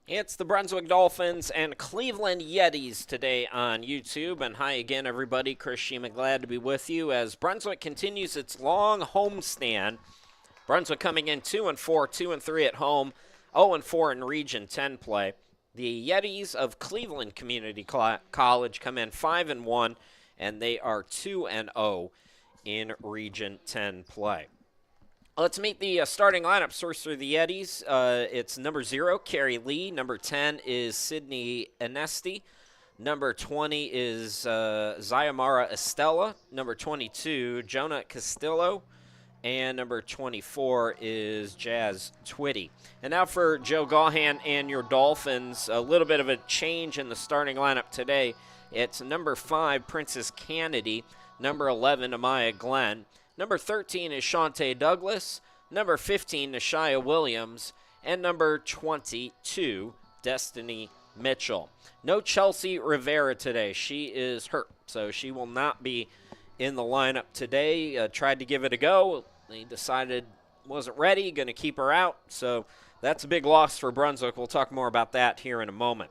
It's the Brunswick Dolphins and Cleveland Yetis today on YouTube. And hi again, everybody. Chris Shima, glad to be with you as Brunswick continues its long homestand. Brunswick coming in 2-4, 2-3 at home, 0-4 in Region 10 play. The Yetis of Cleveland Community College come in 5-1, and they are 2-0 in Region 10 play. Let's meet the starting lineups first for the Yetis. It's number 0, Carrie Lee. Number 10 is Sydney Anesti. Number 20 is Zayamara Estella. Number 22, Jonah Castillo. And number 24 is Jazz Twitty. And now for Joe Gahan and your Dolphins, a little bit of a change in the starting lineup today. It's number 5, Princess Kennedy. Number 11, Amaya Glenn. Number 13 is Shantae Douglas. Number 15, Nashia Williams. And number 22, Destiny Mitchell. No Chelsea Rivera today. She is hurt, so she will not be in the lineup today. Tried to give it a go. They decided wasn't ready, going to keep her out. So that's a big loss for Brunswick. We'll talk more about that here in a moment.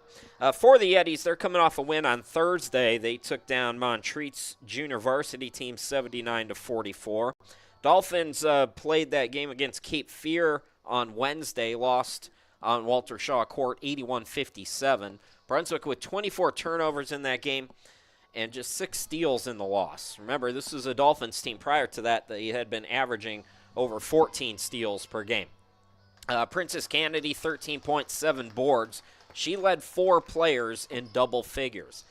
For the Yetis, they're coming off a win on Thursday. They took down Montreat's junior varsity team 79-44. Dolphins played that game against Cape Fear on Wednesday, lost on Walter Shaw Court 81-57. Brunswick with 24 turnovers in that game and just 6 steals in the loss. Remember, this was a Dolphins team prior to that that had been averaging over 14 steals per game. Princess Kennedy, 13.7 boards. She led 4 players in double figures.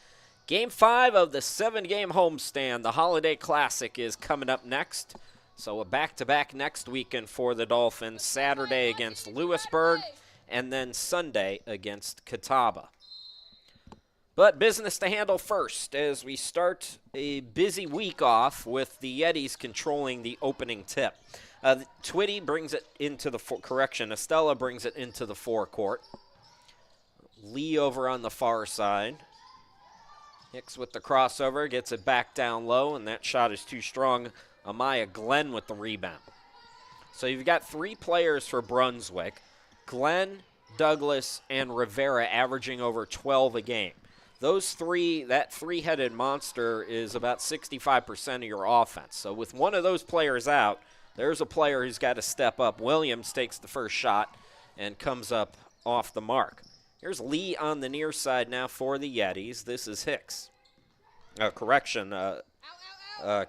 Game 5 of the 7-game homestand, the Holiday Classic, is coming up next. So a back-to-back next weekend for the Dolphins, Saturday against Lewisburg and then Sunday against Catawba. But business to handle first as we start a busy week off with the Yetis controlling the opening tip. Twitty brings it into the Estella brings it into the forecourt. Lee over on the far side. Hicks with the crossover, gets it back down low, and that shot is too strong. Amaya Glenn with the rebound. So you've got 3 players for Brunswick. Glenn, Douglas, and Rivera averaging over 12 a game. Those 3, that 3-headed monster is about 65% of your offense. So with one of those players out, there's a player who's got to step up. Williams takes the first shot and comes up off the mark. Here's Lee on the near side now for the Yetis. This is Hicks.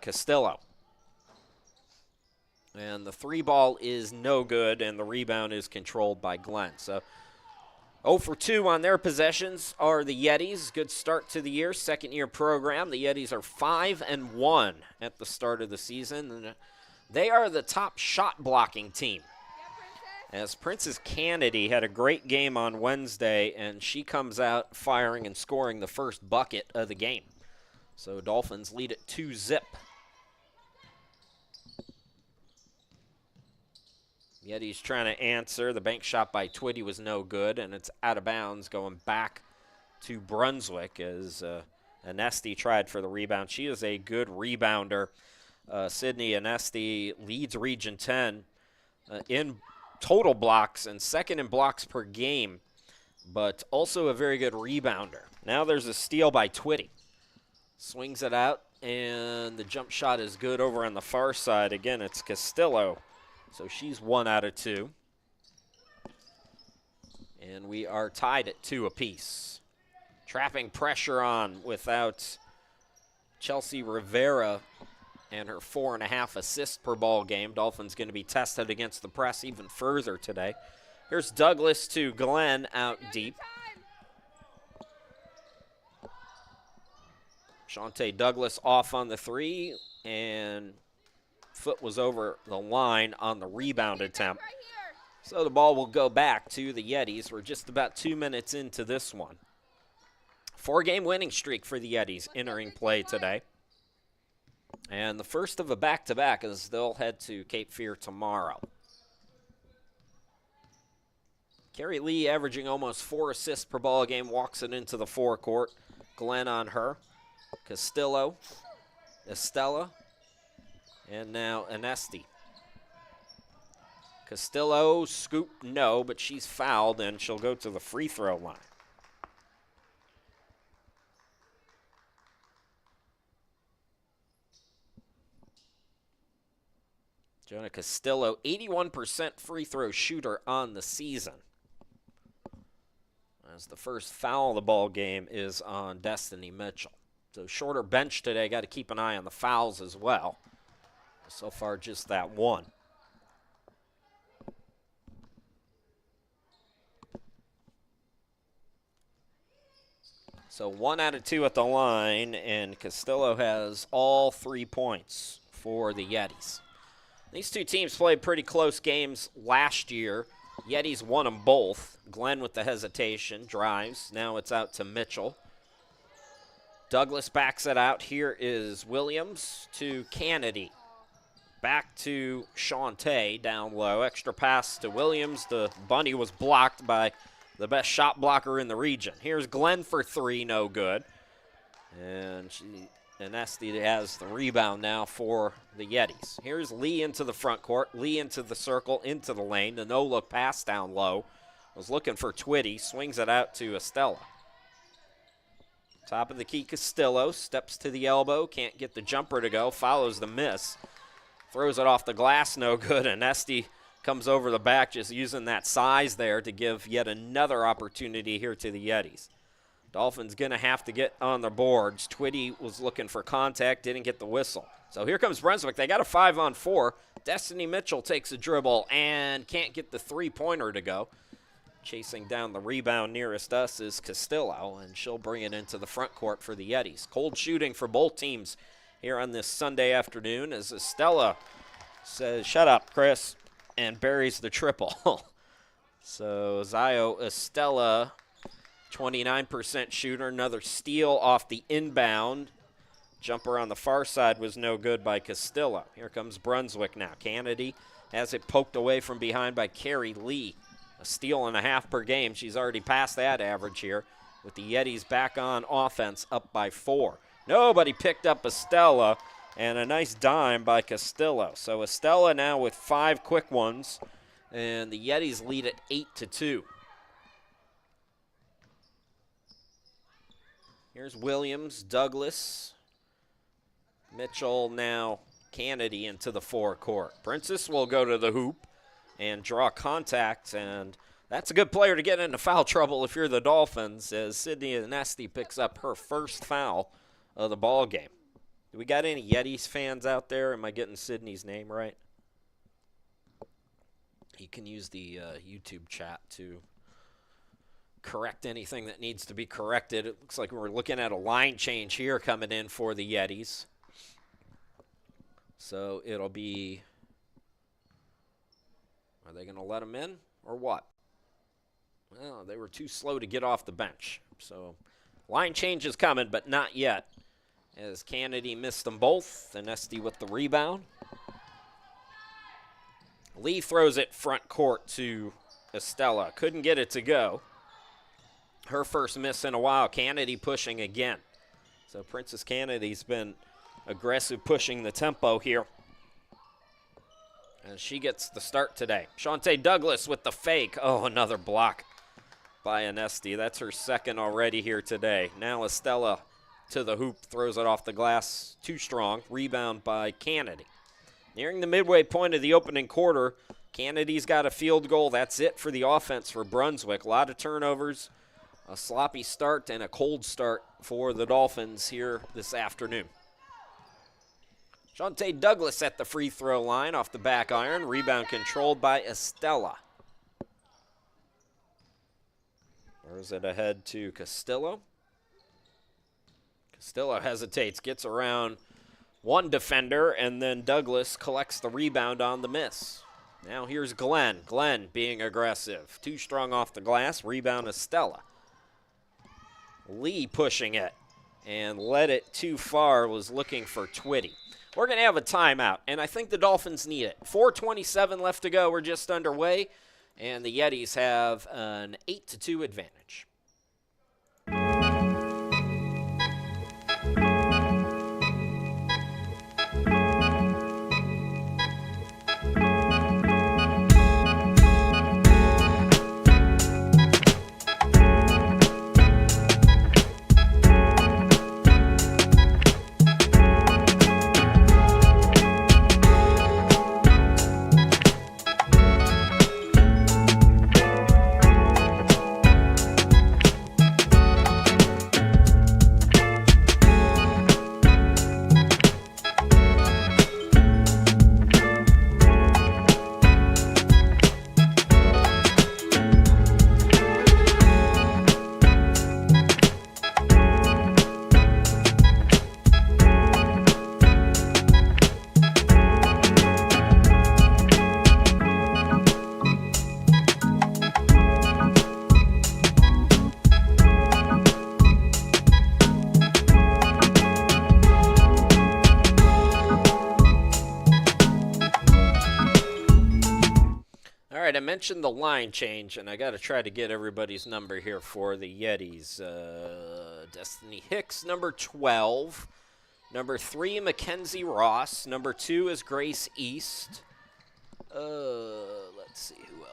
Castillo. And the 3 ball is no good, and the rebound is controlled by Glenn. So 0 for 2 on their possessions are the Yetis. Good start to the year, second-year program. The Yetis are 5-1 at the start of the season. And they are the top shot-blocking team. As Princess Kennedy had a great game on Wednesday, and she comes out firing and scoring the first bucket of the game. So Dolphins lead it 2-0. Yetis trying to answer. The bank shot by Twitty was no good, and it's out of bounds going back to Brunswick as Anesti tried for the rebound. She is a good rebounder. Sydney Anesti leads Region 10 in total blocks and second in blocks per game, but also a very good rebounder. Now there's a steal by Twitty. Swings it out, and the jump shot is good over on the far side. Again, it's Castillo. So she's 1 out of 2. And we are tied at 2 apiece. Trapping pressure on without Chelsea Rivera and her 4.5 assists per ball game. Dolphins going to be tested against the press even further today. Here's Douglas to Glenn out deep. Shantae Douglas off on the 3, and foot was over the line on the rebound attempt. So the ball will go back to the Yetis. We're just about 2 minutes into this one. 4-game winning streak for the Yetis entering play today. And the first of a back-to-back as they'll head to Cape Fear tomorrow. Carrie Lee averaging almost 4 assists per ball game, walks it into the forecourt. Glenn on her. Castillo, Estella, and now Anesti. Castillo, scoop, no, but she's fouled, and she'll go to the free throw line. Jonah Castillo, 81% free throw shooter on the season. As the first foul of the ball game is on Destiny Mitchell. So shorter bench today, got to keep an eye on the fouls as well. So far, just that one. So 1 out of 2 at the line, and Castillo has all 3 points for the Yetis. These two teams played pretty close games last year. Yetis won them both. Glenn with the hesitation, drives. Now it's out to Mitchell. Douglas backs it out. Here is Williams to Kennedy. Back to Shantae down low. Extra pass to Williams. The bunny was blocked by the best shot blocker in the region. Here's Glenn for 3, no good. And Anesti has the rebound now for the Yetis. Here's Lee into the front court. Lee into the circle, into the lane. The no-look pass down low. Was looking for Twitty. Swings it out to Estella. Top of the key, Castillo. Steps to the elbow. Can't get the jumper to go. Follows the miss. Throws it off the glass, no good. Anesti comes over the back, just using that size there to give yet another opportunity here to the Yetis. Dolphins going to have to get on the boards. Twitty was looking for contact, didn't get the whistle. So here comes Brunswick. They got a 5-on-4. Destiny Mitchell takes a dribble and can't get the three-pointer to go. Chasing down the rebound nearest us is Castillo, and she'll bring it into the front court for the Yetis. Cold shooting for both teams here on this Sunday afternoon as Estella says, "Shut up, Chris," and buries the triple. So Zio Estella, 29% shooter, another steal off the inbound. Jumper on the far side was no good by Castillo. Here comes Brunswick now. Kennedy has it poked away from behind by Carrie Lee. A steal and a half per game. She's already passed that average here with the Yetis back on offense, up by 4. Nobody picked up Estella, and a nice dime by Castillo. So Estella now with 5 quick ones, and the Yetis lead at 8-2. Here's Williams, Douglas, Mitchell, now Kennedy into the forecourt. Princess will go to the hoop and draw contact, and that's a good player to get into foul trouble if you're the Dolphins, as Sydney Anesti picks up her first foul of the ball game. Do we got any Yetis fans out there? Am I getting Sydney's name right? You can use the YouTube chat to correct anything that needs to be corrected. It looks like we're looking at a line change here coming in for the Yetis. So it'll be, are they going to let them in or what? Well, they were too slow to get off the bench. So line change is coming, but not yet, as Kennedy missed them both. Anesti with the rebound. Lee throws it front court to Estella. Couldn't get it to go. Her first miss in a while. Kennedy pushing again. So Princess Kennedy's been aggressive pushing the tempo here. And she gets the start today. Shantae Douglas with the fake. Oh, another block by Anesti. That's her second already here today. Now Estella to the hoop, throws it off the glass. Too strong. Rebound by Kennedy. Nearing the midway point of the opening quarter, Kennedy's got a field goal. That's it for the offense for Brunswick. A lot of turnovers, a sloppy start, and a cold start for the Dolphins here this afternoon. Shantae Douglas at the free throw line off the back iron. Rebound controlled by Estella. Throws it ahead to Castillo. Castillo hesitates, gets around one defender, and then Douglas collects the rebound on the miss. Now here's Glenn. Glenn being aggressive. Too strong off the glass. Rebound Estella. Lee pushing it and led it too far, was looking for Twitty. We're going to have a timeout, and I think the Dolphins need it. 4:27 left to go. We're just underway, and the Yetis have an 8-2 advantage. right, I mentioned the line change, and I got to try to get everybody's number here for the Yetis. Destiny Hicks, number 12. Number 3, Mackenzie Ross. Number 2 is Grace East. Let's see, who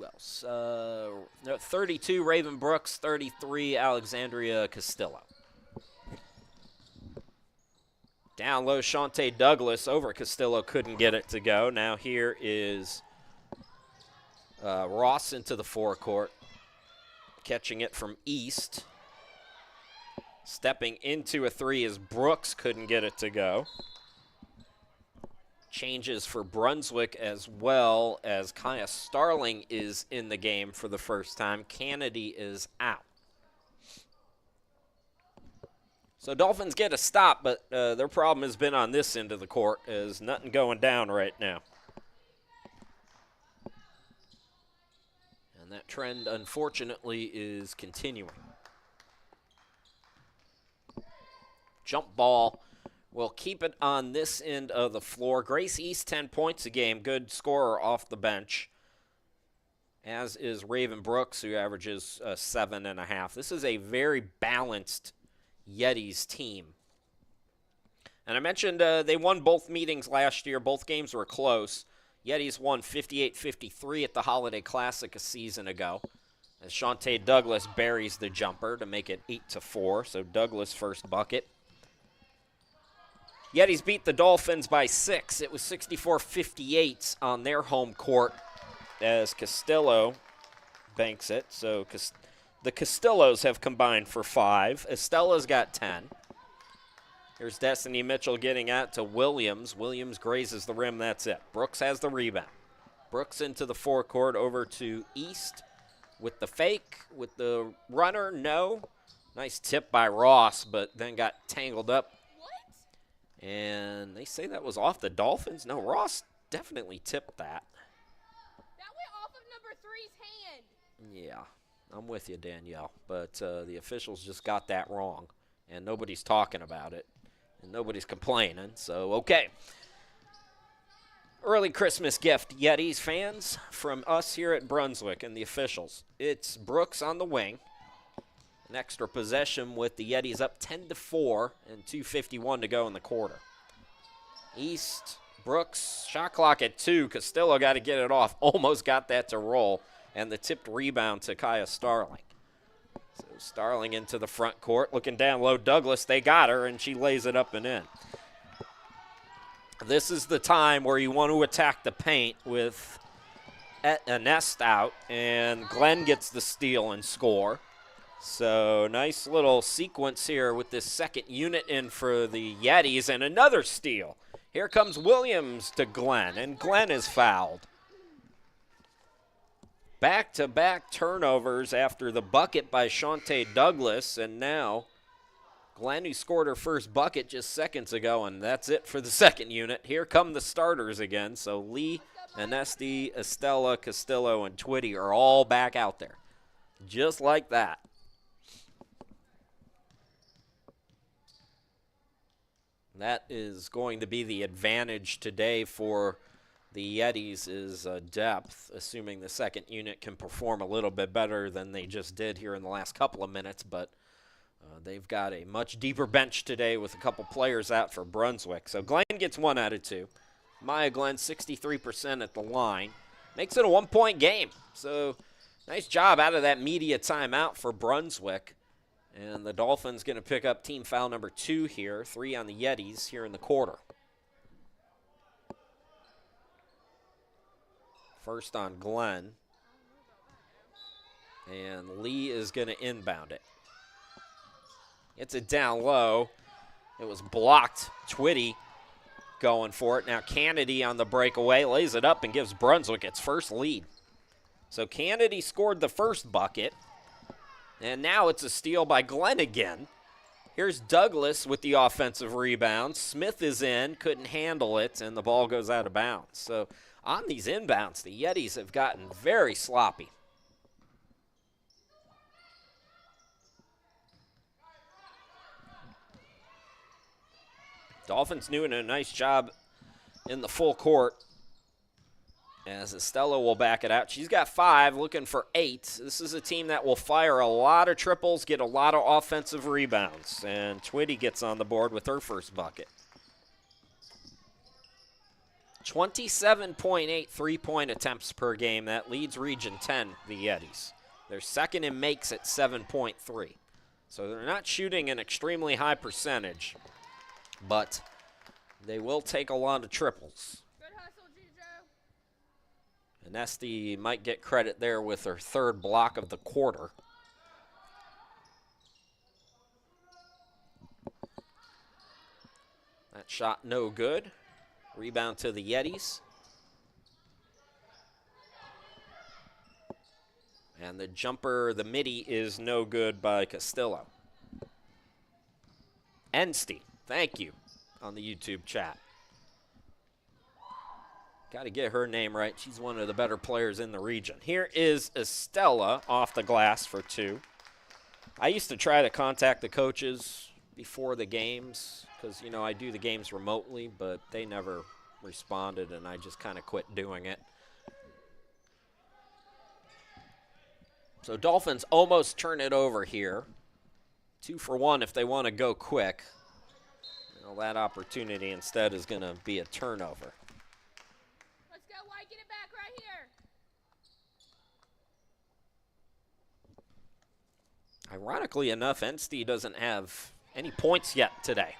else? No, 32, Raven Brooks. 33, Alexandria Castillo. Down low, Shantae Douglas over Castillo, couldn't get it to go. Now here is Ross into the forecourt, catching it from East. Stepping into a 3 is Brooks, couldn't get it to go. Changes for Brunswick as well, as Kaya Starling is in the game for the first time. Kennedy is out. So Dolphins get a stop, but their problem has been on this end of the court. There's nothing going down right now. And that trend, unfortunately, is continuing. Jump ball will keep it on this end of the floor. Grace East, 10 points a game. Good scorer off the bench, as is Raven Brooks, who averages 7.5. This is a very balanced Yetis team. And I mentioned they won both meetings last year. Both games were close. Yetis won 58-53 at the Holiday Classic a season ago, as Shantae Douglas buries the jumper to make it 8-4. So Douglas' first bucket. Yetis beat the Dolphins by 6. It was 64-58 on their home court, as Castillo banks it. So the Castillos have combined for 5. Estella's got 10. Here's Destiny Mitchell getting out to Williams. Williams grazes the rim. That's it. Brooks has the rebound. Brooks into the forecourt over to East with the fake, with the runner. No. Nice tip by Ross, but then got tangled up. And they say that was off the Dolphins. No, Ross definitely tipped that. That went off of number 3's hand. Yeah, I'm with you, Danielle. But the officials just got that wrong, and nobody's talking about it, and nobody's complaining. So, okay. Early Christmas gift, Yetis fans, from us here at Brunswick and the officials. It's Brooks on the wing. An extra possession with the Yetis up 10-4 and 2:51 to go in the quarter. East, Brooks, shot clock at 2. Castillo got to get it off. Almost got that to roll. And the tipped rebound to Kaya Starling. So Starling into the front court. Looking down low, Douglas, they got her, and she lays it up and in. This is the time where you want to attack the paint with a nest out, and Glenn gets the steal and score. So nice little sequence here with this second unit in for the Yetis, and another steal. Here comes Williams to Glenn, and Glenn is fouled. Back-to-back turnovers after the bucket by Shantae Douglas, and now Glenn, who scored her first bucket just seconds ago, and that's it for the second unit. Here come the starters again. So Lee, Anesti, Estella, Castillo, and Twitty are all back out there, just like that. That is going to be the advantage today for the Yetis, is depth, assuming the second unit can perform a little bit better than they just did here in the last couple of minutes. But they've got a much deeper bench today with a couple players out for Brunswick. So Glenn gets 1 out of 2. Maya Glenn, 63% at the line. Makes it a 1-point game. So nice job out of that media timeout for Brunswick. And the Dolphins going to pick up team foul number 2 here. 3 on the Yetis here in the quarter. First on Glenn. And Lee is going to inbound it. It's it down low. It was blocked. Twitty going for it. Now Kennedy on the breakaway lays it up and gives Brunswick its first lead. So Kennedy scored the first bucket. And now it's a steal by Glenn again. Here's Douglas with the offensive rebound. Smith is in, couldn't handle it, and the ball goes out of bounds. So on these inbounds, the Yetis have gotten very sloppy. Dolphins doing a nice job in the full court. as Estella will back it out. She's got 5, looking for 8. This is a team that will fire a lot of triples, get a lot of offensive rebounds, and Twitty gets on the board with her first bucket. 27.8 3-point attempts per game. That leads Region 10, the Yetis. They're second in makes at 7.3. So they're not shooting an extremely high percentage, but they will take a lot of triples. Good hustle, Jujo. And Esty might get credit there with her 3rd block of the quarter. That shot no good. Rebound to the Yetis. And the jumper, the midi, is no good by Castillo. Ensty, thank you, on the YouTube chat. Got to get her name right. She's one of the better players in the region. Here is Estella off the glass for 2. I used to try to contact the coaches before the games because, you know, I do the games remotely, but they never responded, and I just kind of quit doing it. So Dolphins almost turn it over here. 2 for 1 if they want to go quick. Well, that opportunity instead is going to be a turnover. Let's go, White. Get it back right here. Ironically enough, Ensty doesn't have any points yet today.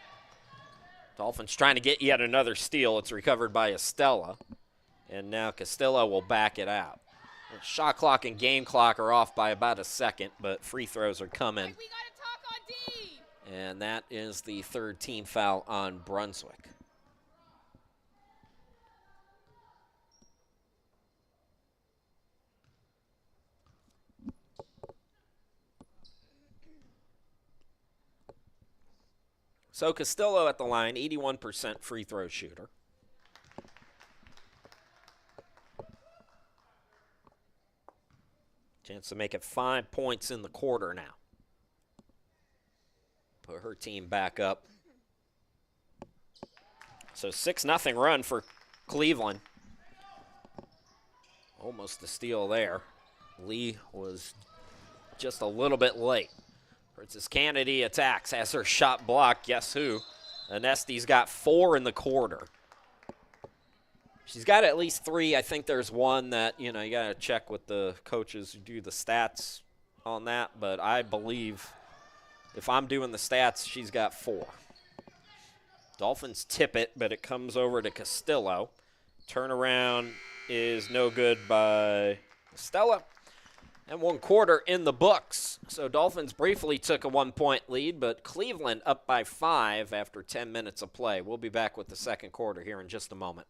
Dolphins trying to get yet another steal. It's recovered by Estella. And now Castillo will back it out. Shot clock and game clock are off by about a second, but free throws are coming. White, we got to talk on D. And that is the 3rd team foul on Brunswick. So Castillo at the line, 81% free throw shooter. Chance to make it 5 points in the quarter now. Put her team back up. So 6-0 run for Cleveland. Almost a steal there. Lee was just a little bit late. Princess Kennedy attacks, has her shot blocked. Guess who? Anesty's got 4 in the quarter. She's got at least 3. I think there's one that, you know, you got to check with the coaches who do the stats on that. But I believe if I'm doing the stats, she's got 4. Dolphins tip it, but it comes over to Castillo. Turnaround is no good by Stella. And 1 quarter in the books. So Dolphins briefly took a 1-point lead, but Cleveland up by 5 after 10 minutes of play. We'll be back with the second quarter here in just a moment.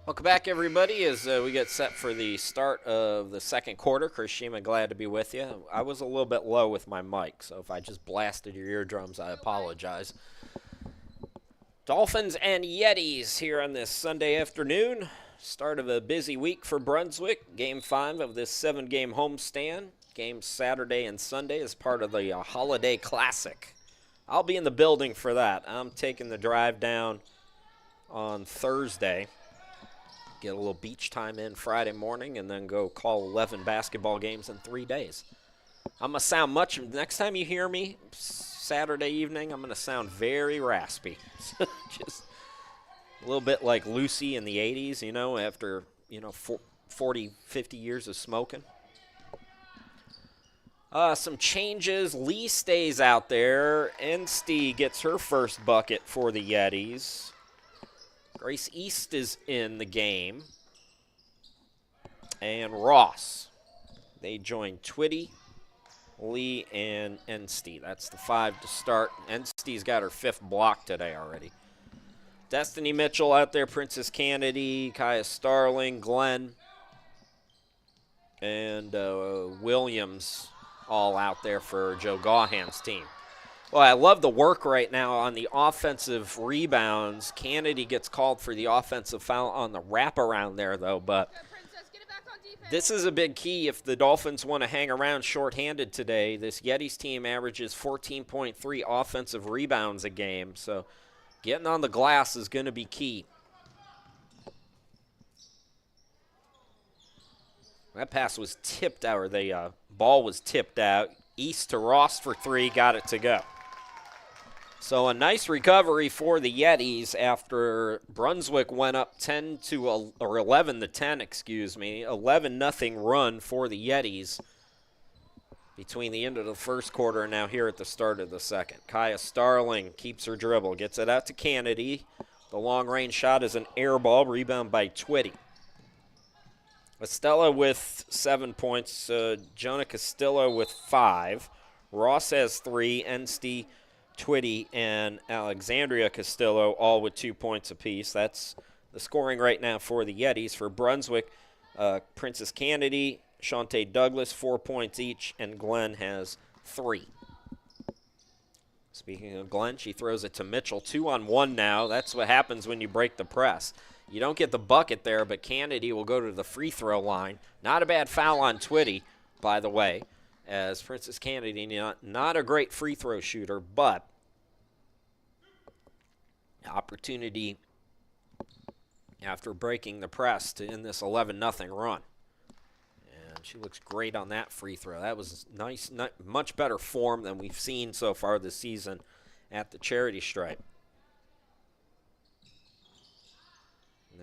Welcome back, everybody, as we get set for the start of the second quarter. Chris Shima, glad to be with you. I was a little bit low with my mic, so if I just blasted your eardrums, I apologize. Dolphins and Yetis here on this Sunday afternoon. Start of a busy week for Brunswick. Game 5 of this 7-game homestand. Games Saturday and Sunday as part of the Holiday Classic. I'll be in the building for that. I'm taking the drive down on Thursday. Get a little beach time in Friday morning and then go call 11 basketball games in 3 days. I'm going to sound much, next time you hear me Saturday evening, I'm going to sound very raspy. Just a little bit like Lucy in the 80s, you know, after, 40, 50 years of smoking. Some changes. Lee stays out there. Enstey gets her first bucket for the Yetis. Grace East is in the game. And Ross. They join Twitty, Lee, and Enstey. That's the 5 to start. Enstey's got her 5th block today already. Destiny Mitchell out there, Princess Kennedy, Kaya Starling, Glenn, and Williams all out there for Joe Gahan's team. Well, I love the work right now on the offensive rebounds. Kennedy gets called for the offensive foul on the wraparound there, though, but this is a big key if the Dolphins want to hang around shorthanded today. This Yetis team averages 14.3 offensive rebounds a game, so getting on the glass is going to be key. That pass was tipped out, or the ball was tipped out. East to Ross for 3, got it to go. So a nice recovery for the Yetis after Brunswick went up 11 to 10, 11-0 run for the Yetis between the end of the first quarter and now here at the start of the second. Kaya Starling keeps her dribble, gets it out to Kennedy. The long-range shot is an air ball, rebound by Twitty. Estella with 7 points, Jonah Castillo with 5. Ross has 3, Enstey, Twitty, and Alexandria Castillo all with 2 points apiece. That's the scoring right now for the Yetis. For Brunswick, Princess Kennedy, Shantae Douglas, 4 points each, and Glenn has 3. Speaking of Glenn, she throws it to Mitchell. 2-on-1 now. That's what happens when you break the press. You don't get the bucket there, but Kennedy will go to the free throw line. Not a bad foul on Twitty, by the way, as Princess Kennedy, not a great free throw shooter, but opportunity after breaking the press to end this 11-0 run. And she looks great on that free throw. That was nice, much better form than we've seen so far this season at the charity stripe.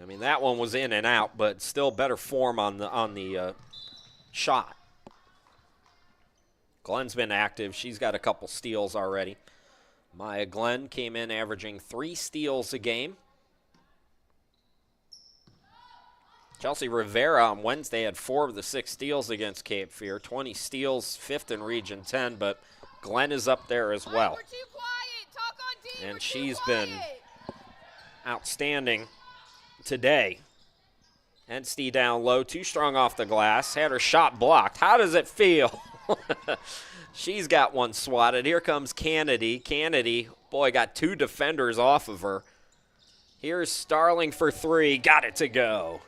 I mean, that one was in and out, but still better form on the shot. Glenn's been active. She's got a couple steals already. Maya Glenn came in averaging 3 steals a game. Chelsea Rivera on Wednesday had 4 of the 6 steals against Cape Fear. 20 steals, 5th in Region 10, but Glenn is up there as well. We're too quiet. Talk on D. And We're she's too been quiet. outstanding today. Enstey down low, too strong off the glass, had her shot blocked. How does it feel? She's got one swatted. Here comes Kennedy. Kennedy, boy, got 2 defenders off of her. Here's Starling for 3, got it to go.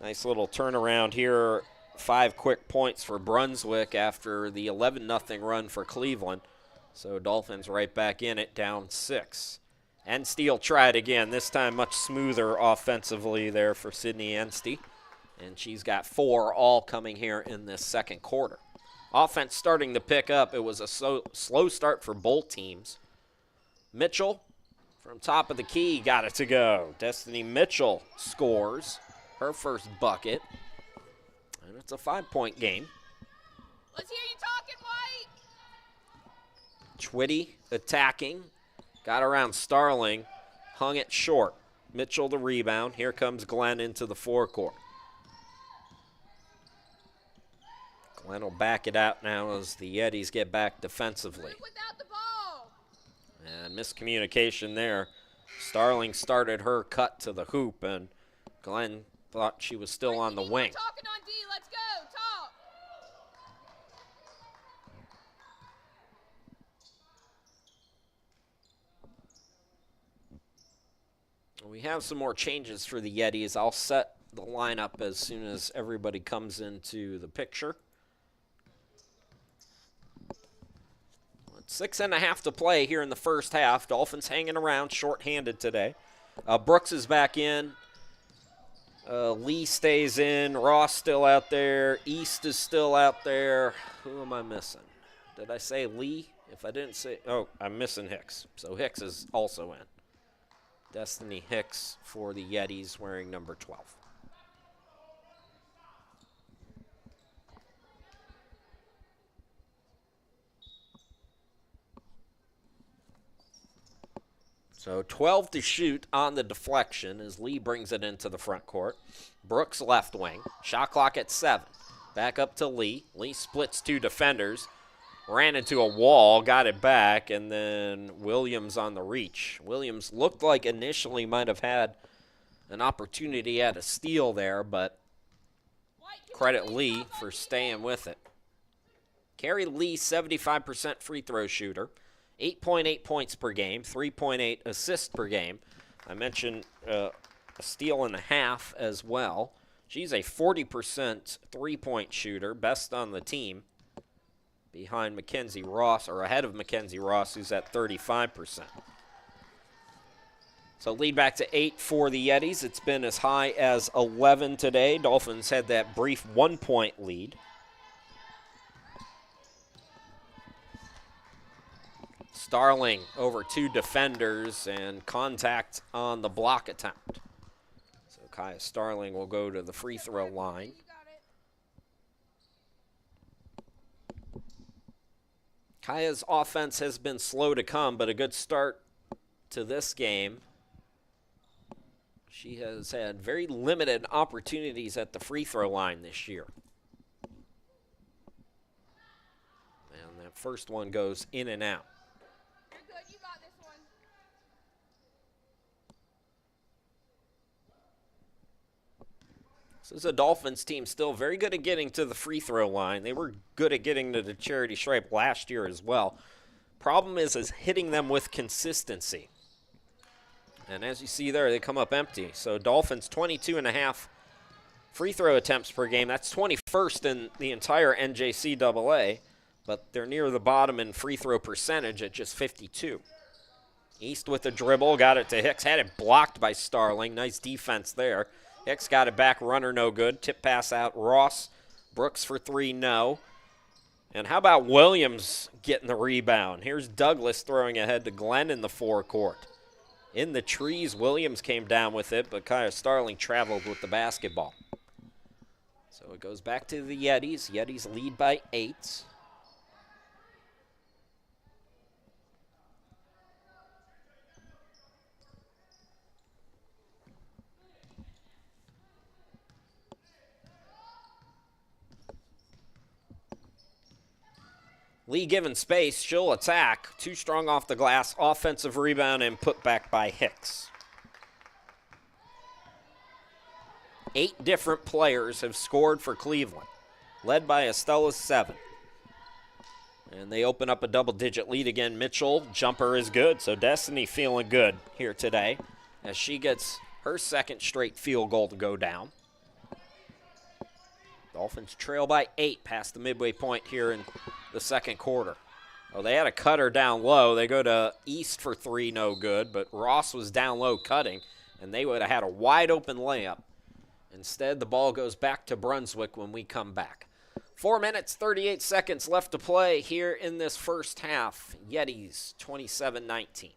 Nice little turnaround here. 5 quick points for Brunswick after the 11-0 run for Cleveland. So Dolphins right back in it, down 6. Enstey will try it again, this time much smoother offensively there for Sydney Enstey. And she's got 4 all coming here in this second quarter. Offense starting to pick up. It was a slow start for both teams. Mitchell from top of the key got it to go. Destiny Mitchell scores her first bucket. And it's a 5-point game. Let's hear you talking, White. Twitty attacking. Got around Starling, hung it short. Mitchell the rebound. Here comes Glenn into the forecourt. Glenn will back it out now as the Yetis get back defensively. Move without the ball. And miscommunication there. Starling started her cut to the hoop, and Glenn thought she was still on the wing. Talking on D. Let's go. Talk. We have some more changes for the Yetis. I'll set the lineup as soon as everybody comes into the picture. 6.5 to play here in the first half. Dolphins hanging around short-handed today. Brooks is back in. Lee stays in. Ross still out there. East is still out there. Who am I missing? Did I say Lee? If I didn't say, oh, I'm missing Hicks. So Hicks is also in. Destiny Hicks for the Yetis wearing number 12. So 12 to shoot on the deflection as Lee brings it into the front court. Brooks left wing. Shot clock at 7. Back up to Lee. Lee splits 2 defenders. Ran into a wall, got it back, and then Williams on the reach. Williams looked like initially might have had an opportunity at a steal there, but credit Lee for staying with it. Kerry Lee, 75% free throw shooter. 8.8 points per game, 3.8 assists per game. I mentioned a steal and a half as well. She's a 40% three-point shooter, best on the team, behind Mackenzie Ross, or ahead of Mackenzie Ross, who's at 35%. So lead back to 8 for the Yetis. It's been as high as 11 today. Dolphins had that brief 1-point lead. Starling over 2 defenders and contact on the block attempt. So Kaya Starling will go to the free throw line. Kaya's offense has been slow to come, but a good start to this game. She has had very limited opportunities at the free throw line this year. And that first one goes in and out. You got this one. This is a Dolphins team still very good at getting to the free throw line. They were good at getting to the charity stripe last year as well. Problem is hitting them with consistency. And as you see there, they come up empty. So Dolphins 22.5 free throw attempts per game. That's 21st in the entire NJCAA, but they're near the bottom in free throw percentage at just 52. East with a dribble, got it to Hicks, had it blocked by Starling. Nice defense there. Hicks got it back, runner no good. Tip pass out, Ross. Brooks for 3, no. And how about Williams getting the rebound? Here's Douglas throwing ahead to Glenn in the forecourt. In the trees, Williams came down with it, but Kaya Starling traveled with the basketball. So it goes back to the Yetis. Yetis lead by 8. Lee given space, she'll attack. Too strong off the glass, offensive rebound and put back by Hicks. 8 different players have scored for Cleveland, led by Estella's 7. And they open up a double-digit lead again. Mitchell, jumper is good, so Destiny feeling good here today as she gets her second straight field goal to go down. Dolphins trail by 8 past the midway point here in the second quarter. Oh, they had a cutter down low. They go to East for 3, no good, but Ross was down low cutting, and they would have had a wide-open layup. Instead, the ball goes back to Brunswick when we come back. 4 minutes, 38 seconds left to play here in this first half. Yetis 27-19.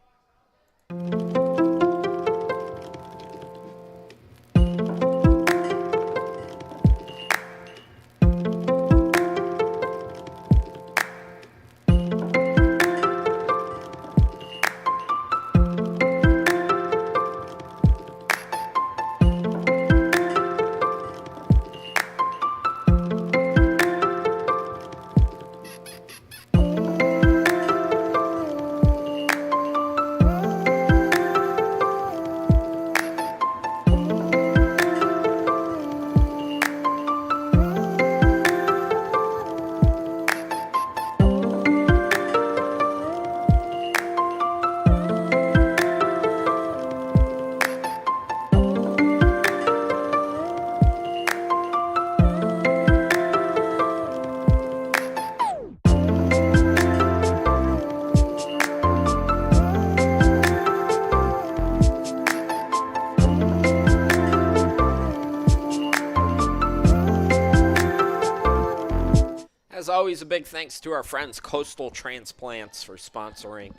always, a big thanks to our friends Coastal Transplants for sponsoring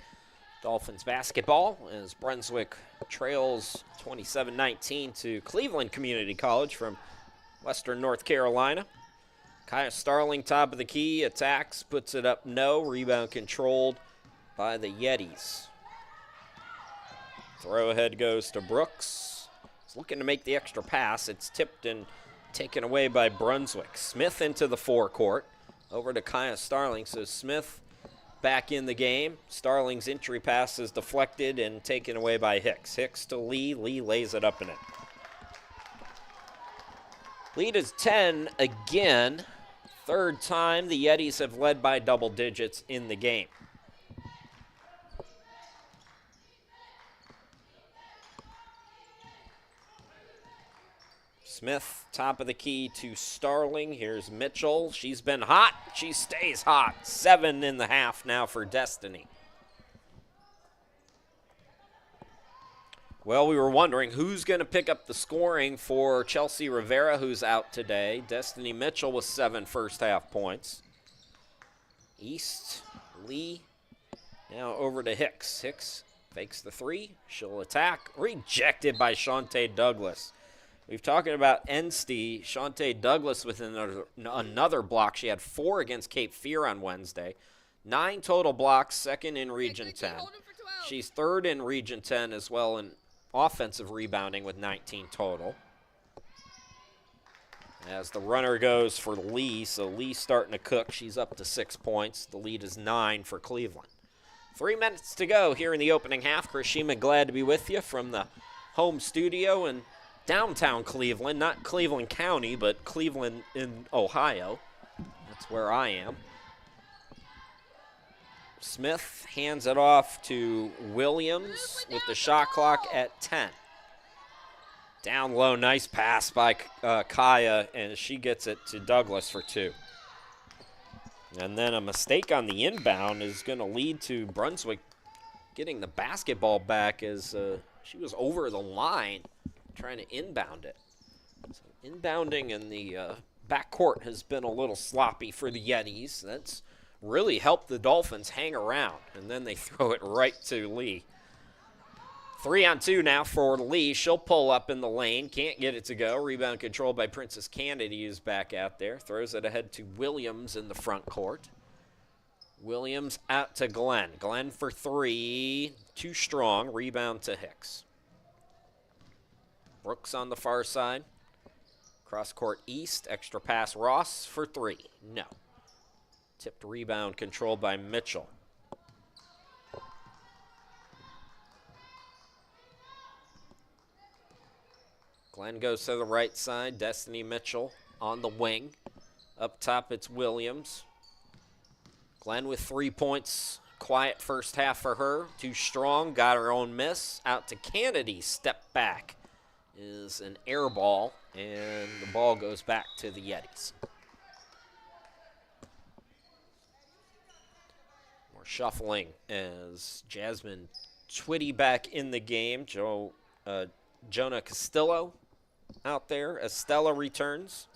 Dolphins basketball as Brunswick trails 27-19 to Cleveland Community College from Western North Carolina. Kaya Starling, top of the key, attacks, puts it up, no. Rebound controlled by the Yetis. Throw ahead goes to Brooks. He's looking to make the extra pass. It's tipped and taken away by Brunswick. Smith into the forecourt. Over to Kaya Starling. So Smith back in the game. Starling's entry pass is deflected and taken away by Hicks. Hicks to Lee. Lee lays it up in it. Lead is 10 again. Third time the Yetis have led by double digits in the game. Smith, top of the key to Starling. Here's Mitchell. She's been hot. She stays hot. 7.5 now for Destiny. Well, we were wondering who's going to pick up the scoring for Chelsea Rivera, who's out today. Destiny Mitchell with 7 first-half points. East, Lee, now over to Hicks. Hicks fakes the three. She'll attack. Rejected by Shantae Douglas. We've talking about Enstey. Shantae Douglas with another block. She had 4 against Cape Fear on Wednesday. 9 total blocks, second in Region 10. She's third in Region 10 as well in offensive rebounding with 19 total. As the runner goes for Lee, so Lee starting to cook. She's up to 6 points. The lead is 9 for Cleveland. 3 minutes to go here in the opening half. Chris Shima, glad to be with you from the home studio in downtown Cleveland. Not Cleveland County, but Cleveland in Ohio. That's where I am. Smith hands it off to Williams with the shot clock at 10. Down low, nice pass by Kaya, and she gets it to Douglas for 2. And then a mistake on the inbound is going to lead to Brunswick getting the basketball back as she was over the line trying to inbound it. So inbounding in the backcourt has been a little sloppy for the Yetis. That's really helped the Dolphins hang around, and then they throw it right to Lee. 3-on-2 now for Lee. She'll pull up in the lane. Can't get it to go. Rebound controlled by Princess Kennedy, who's back out there. Throws it ahead to Williams in the front court. Williams out to Glenn. Glenn for 3. Too strong. Rebound to Hicks. Brooks on the far side. Cross court east. Extra pass Ross for 3. No. Tipped rebound controlled by Mitchell. Glenn goes to the right side. Destiny Mitchell on the wing. Up top, it's Williams. Glenn with 3 points. Quiet first half for her. Too strong. Got her own miss. Out to Kennedy. Step back is an air ball, and the ball goes back to the Yetis. More shuffling as Jasmine Twitty back in the game. Jonah Castillo out there. Estella returns.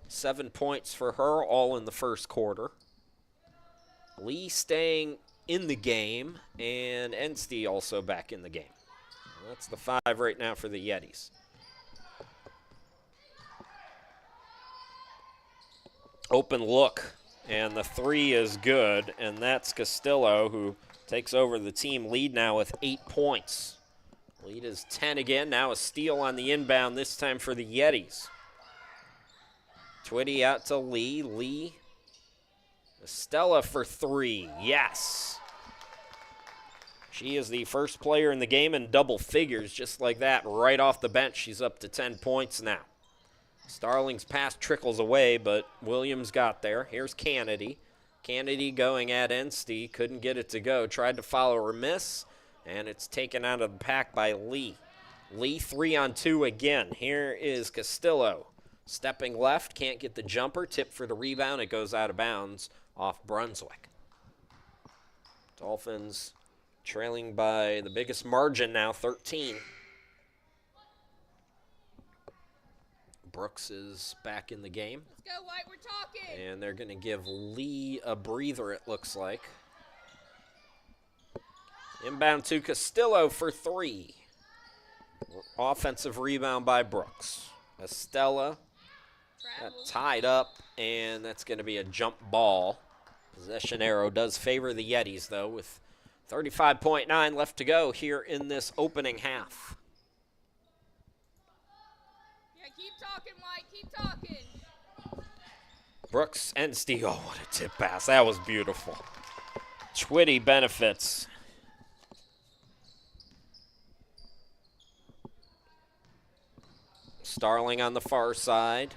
7 points for her, all in the first quarter. Lee staying in the game, and Enstey also back in the game. That's the 5 right now for the Yetis. Open look, and the 3 is good, and that's Castillo, who takes over the team lead now with 8 points. Lead is 10 again. Now a steal on the inbound, this time for the Yetis. Twitty out to Lee. Lee. Estella for 3. Yes. She is the first player in the game in double figures, just like that. Right off the bench, she's up to 10 points now. Starling's pass trickles away, but Williams got there. Here's Kennedy. Kennedy going at Enstey. Couldn't get it to go. Tried to follow her miss, and it's taken out of the pack by Lee. Lee 3-on-2 again. Here is Castillo. Stepping left, can't get the jumper. Tip for the rebound. It goes out of bounds off Brunswick. Dolphins trailing by the biggest margin now, 13. Brooks is back in the game. Let's go, White. We're talking. And they're going to give Lee a breather, it looks like. Inbound to Castillo for 3. Offensive rebound by Brooks. Estella got tied up, and that's going to be a jump ball. Possession arrow does favor the Yetis, though, with 35.9 left to go here in this opening half. Yeah, keep talking, White. Keep talking. Brooks and Steele. Oh, what a tip pass. That was beautiful. Twitty benefits. Starling on the far side.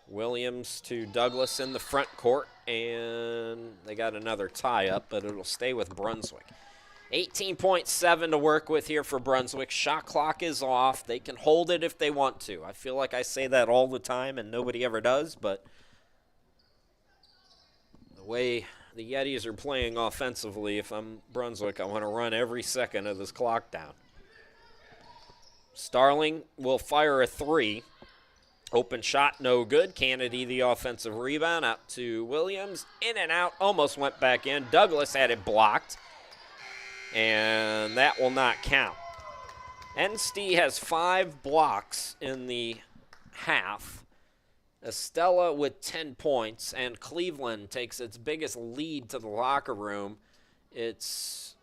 Williams to Douglas in the front court, and they got another tie-up, but it'll stay with Brunswick. 18.7 to work with here for Brunswick. Shot clock is off. They can hold it if they want to. I feel like I say that all the time, and nobody ever does, but the way the Yetis are playing offensively, if I'm Brunswick, I want to run every second of this clock down. Starling will fire a 3. Open shot, no good. Kennedy, the offensive rebound, out to Williams. In and out, almost went back in. Douglas had it blocked, and that will not count. NST has 5 blocks in the half. Estella with 10 points, and Cleveland takes its biggest lead to the locker room. It's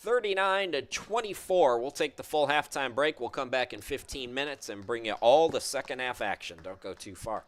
39-24. We'll take the full halftime break. We'll come back in 15 minutes and bring you all the second half action. Don't go too far.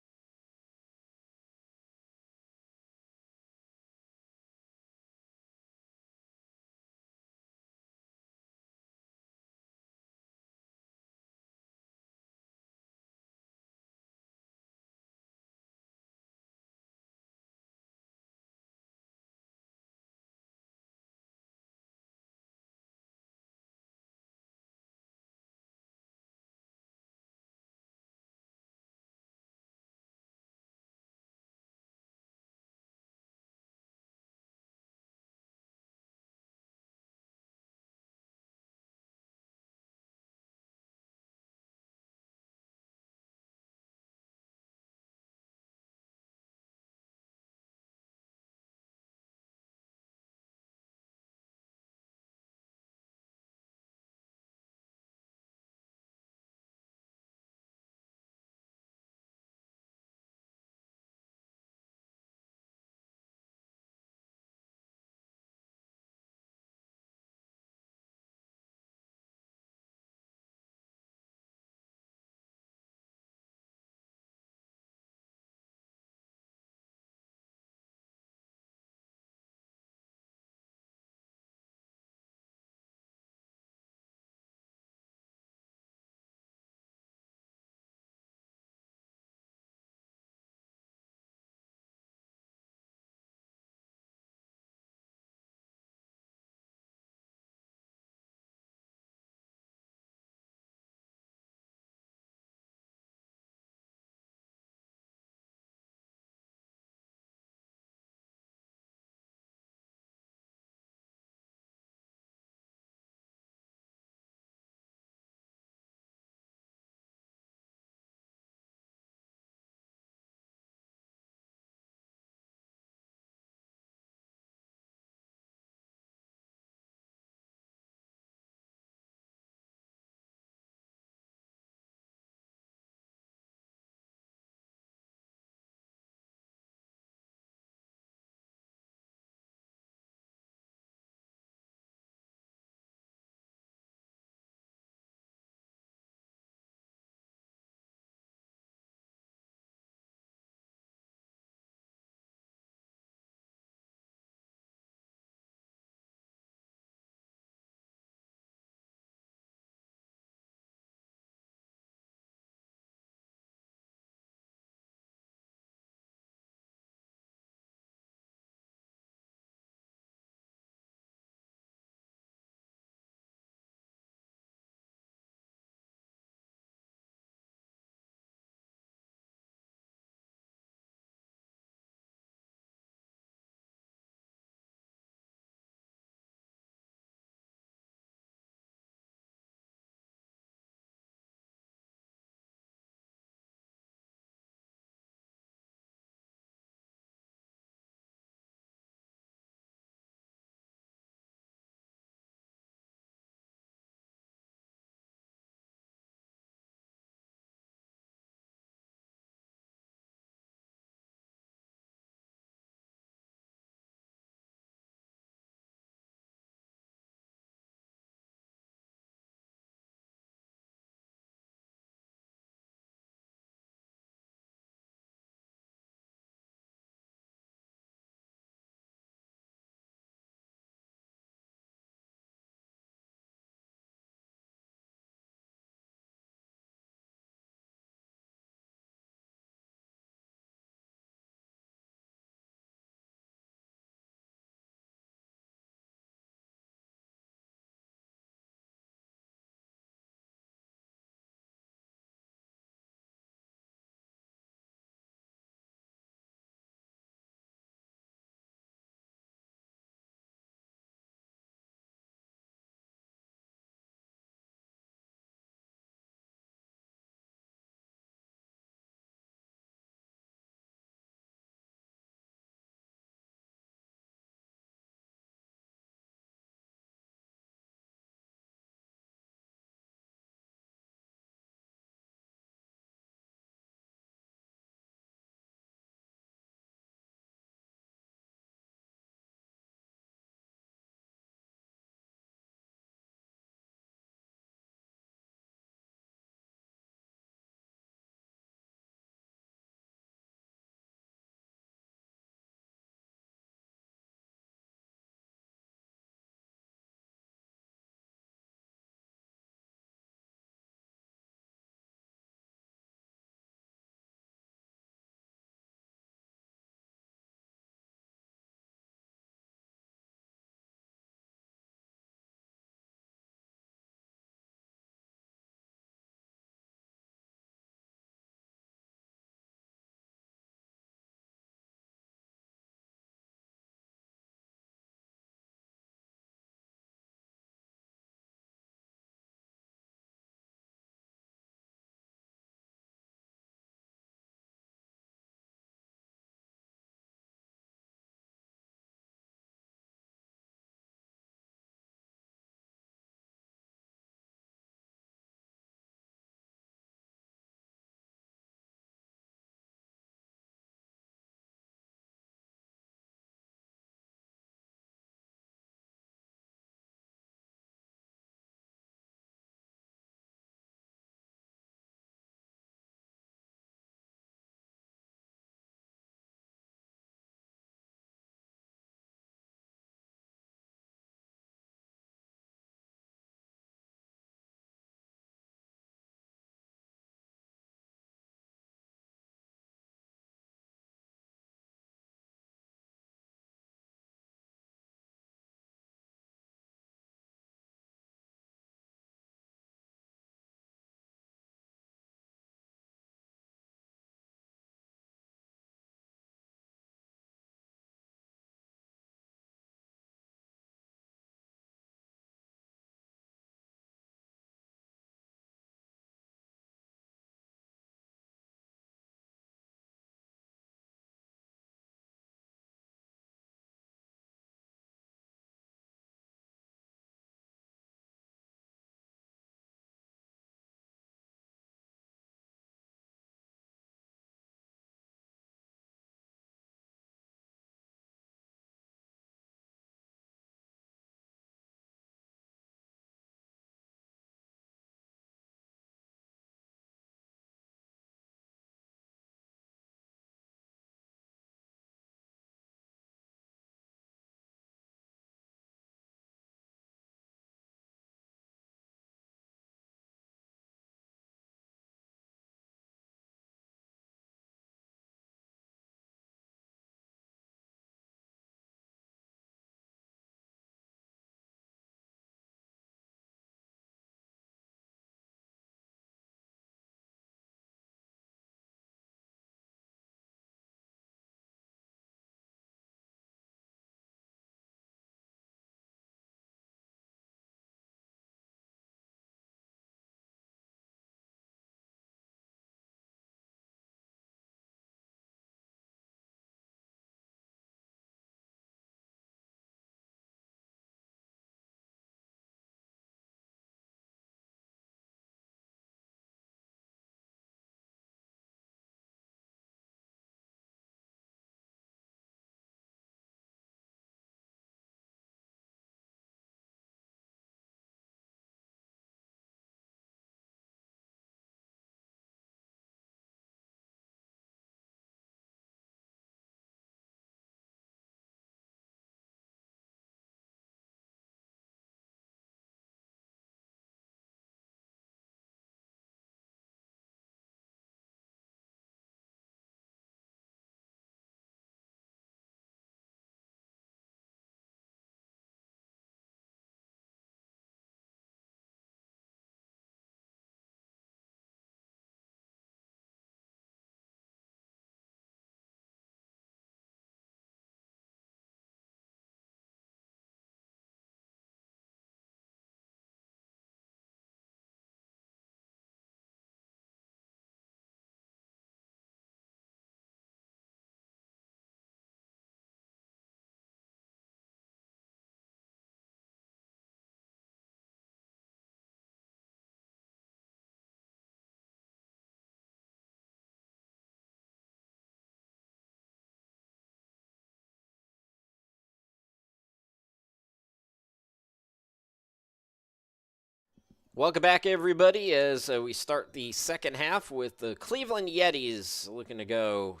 Welcome back, everybody, as we start the second half with the Cleveland Yetis looking to go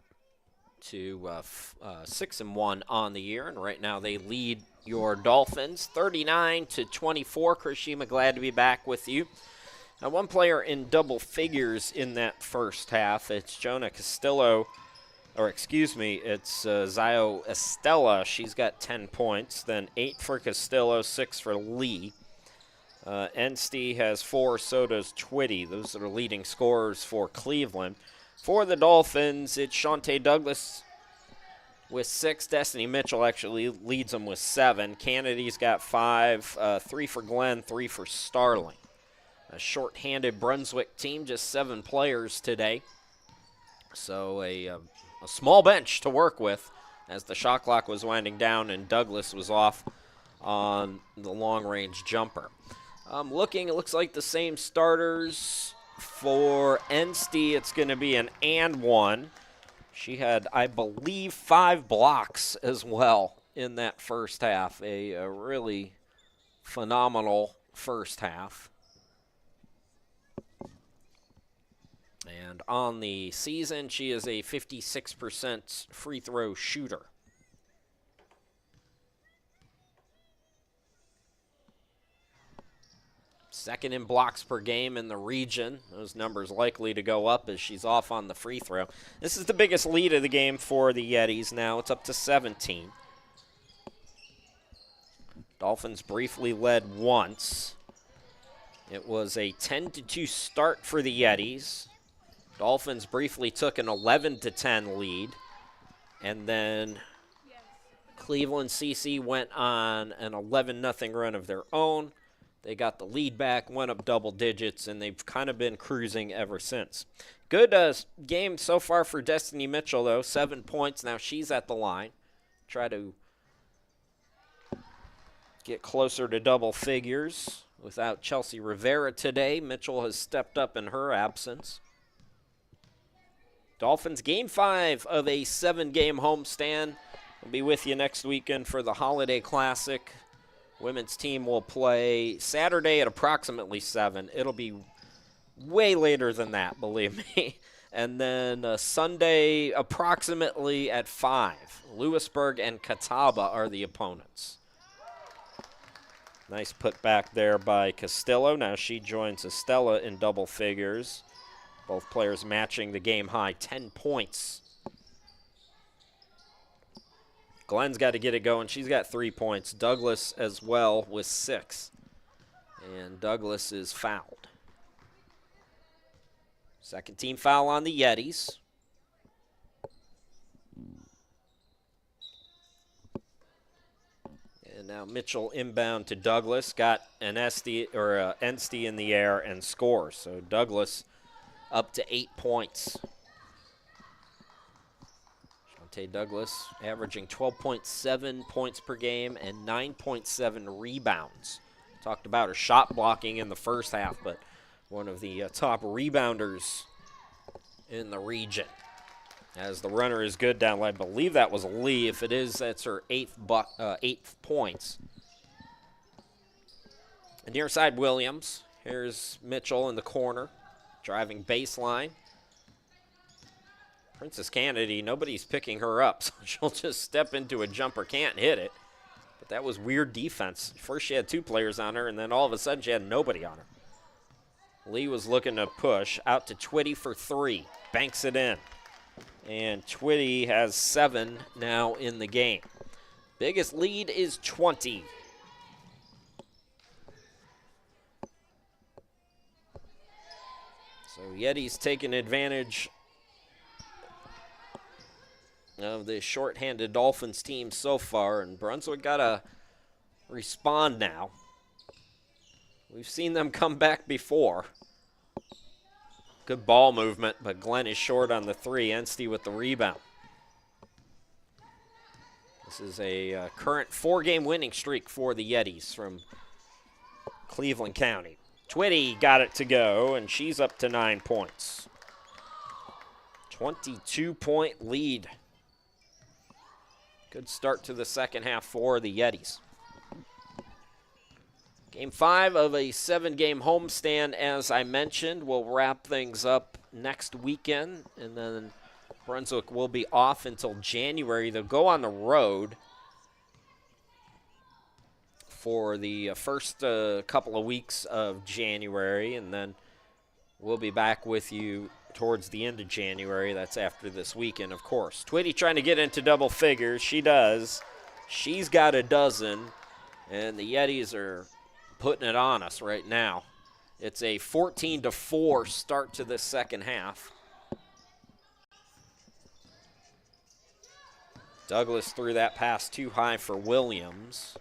to 6-1 on the year, and right now they lead your Dolphins 39-24. Chris Shima, glad to be back with you. Now, one player in double figures in that first half. It's Jonah Castillo, or excuse me, it's Zio Estella. She's got 10 points, then 8 for Castillo, 6 for Lee. Enstey has 4, so does Twitty. Those are the leading scorers for Cleveland. For the Dolphins, it's Shante Douglas with 6. Destiny Mitchell actually leads them with 7. Kennedy's got 5, 3 for Glenn, 3 for Starling. A short-handed Brunswick team, just 7 players today. So a small bench to work with as the shot clock was winding down and Douglas was off on the long-range jumper. Looking, it looks like the same starters. For Enstey, it's going to be an and 1. She had, I believe, 5 blocks as well in that first half. A really phenomenal first half. And on the season, she is a 56% free throw shooter. Second in blocks per game in the region. Those numbers likely to go up as she's off on the free throw. This is the biggest lead of the game for the Yetis now. It's up to 17. Dolphins briefly led once. It was a 10-2 start for the Yetis. Dolphins briefly took an 11-10 lead. And then Cleveland CC went on an 11-0 run of their own. They got the lead back, went up double digits, and they've kind of been cruising ever since. Good game so far for Destiny Mitchell, though. 7 points. Now she's at the line. Try to get closer to double figures. Without Chelsea Rivera today, Mitchell has stepped up in her absence. Dolphins game 5 of a 7-game homestand. We'll be with you next weekend for the Holiday Classic. Women's team will play Saturday at approximately 7. It'll be way later than that, believe me. And then Sunday approximately at 5. Lewisburg and Catawba are the opponents. Nice put back there by Castillo. Now she joins Estella in double figures. Both players matching the game high 10 points. Glenn's got to get it going. She's got 3 points. Douglas as well with 6. And Douglas is fouled. Second team foul on the Yetis. And now Mitchell inbound to Douglas. Got an Enstey in the air and scores. So Douglas up to 8 points. Douglas averaging 12.7 points per game and 9.7 rebounds. Talked about her shot blocking in the first half, but one of the top rebounders in the region. As the runner is good down low. I believe that was Lee. If it is, that's her eighth points. And near side Williams. Here's Mitchell in the corner, driving baseline. Princess Kennedy, nobody's picking her up, so she'll just step into a jumper, can't hit it. But that was weird defense. First she had 2 players on her, and then all of a sudden she had nobody on her. Lee was looking to push out to Twitty for 3. Banks it in. And Twitty has 7 now in the game. Biggest lead is 20. So Yeti's taking advantage of the short-handed Dolphins team so far, and Brunswick got to respond now. We've seen them come back before. Good ball movement, but Glenn is short on the 3. Enstey with the rebound. This is a current 4-game winning streak for the Yetis from Cleveland County. Twitty got it to go, and she's up to 9 points. 22-point lead. Good start to the second half for the Yetis. Game 5 of a 7-game homestand, as I mentioned. We'll wrap things up next weekend, and then Brunswick will be off until January. They'll go on the road for the first couple of weeks of January, and then we'll be back with you towards the end of January. That's after this weekend, of course. Twitty trying to get into double figures. She does. She's got a dozen, and the Yetis are putting it on us right now. It's a 14-4 start to this second half. Douglas threw that pass too high for Williams.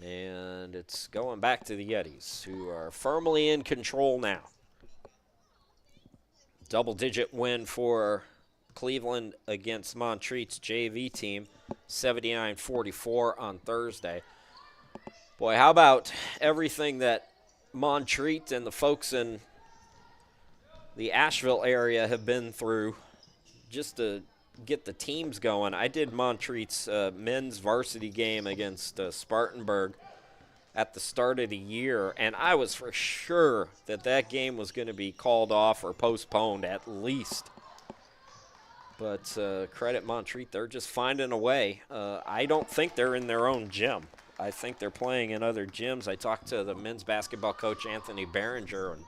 And it's going back to the Yetis, who are firmly in control now. Double-digit win for Cleveland against Montreat's JV team, 79-44 on Thursday. Boy, how about everything that Montreat and the folks in the Asheville area have been through just to get the teams going. I did Montreat's men's varsity game against Spartanburg at the start of the year, and I was for sure that that game was going to be called off or postponed at least. But credit Montreat, they're just finding a way. I don't think they're in their own gym. I think they're playing in other gyms. I talked to the men's basketball coach, Anthony Behringer, and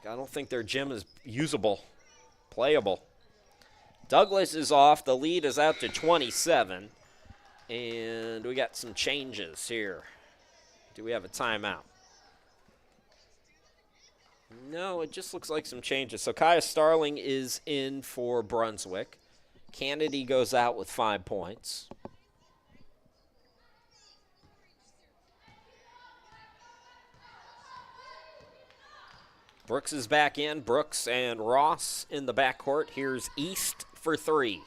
I don't think their gym is usable, playable. Douglas is off. The lead is out to 27. And we got some changes here. Do we have a timeout? No, it just looks like some changes. So Kaya Starling is in for Brunswick. Kennedy goes out with 5 points. Brooks is back in. Brooks and Ross in the backcourt. Here's East for 3.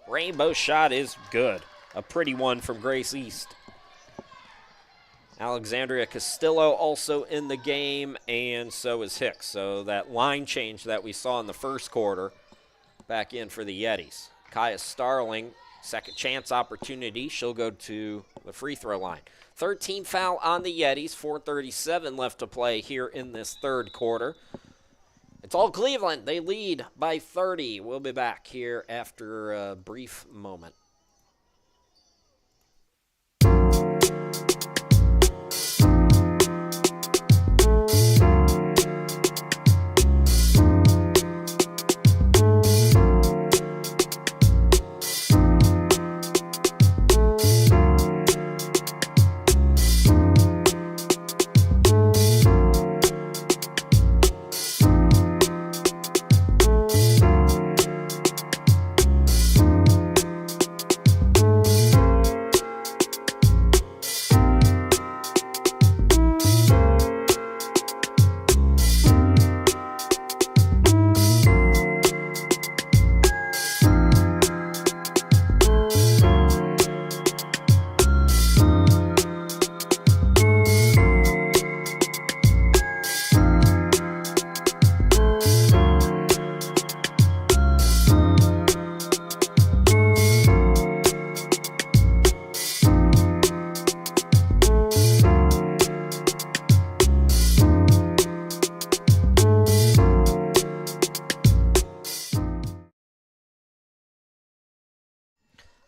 Rainbow shot is good. A pretty one from Grace East. Alexandria Castillo also in the game, and so is Hicks. So that line change that we saw in the first quarter back in for the Yetis. Kaya Starling, second chance opportunity. She'll go to the free throw line. 13 foul on the Yetis, 4:37 left to play here in this third quarter. It's all Cleveland. They lead by 30. We'll be back here after a brief moment.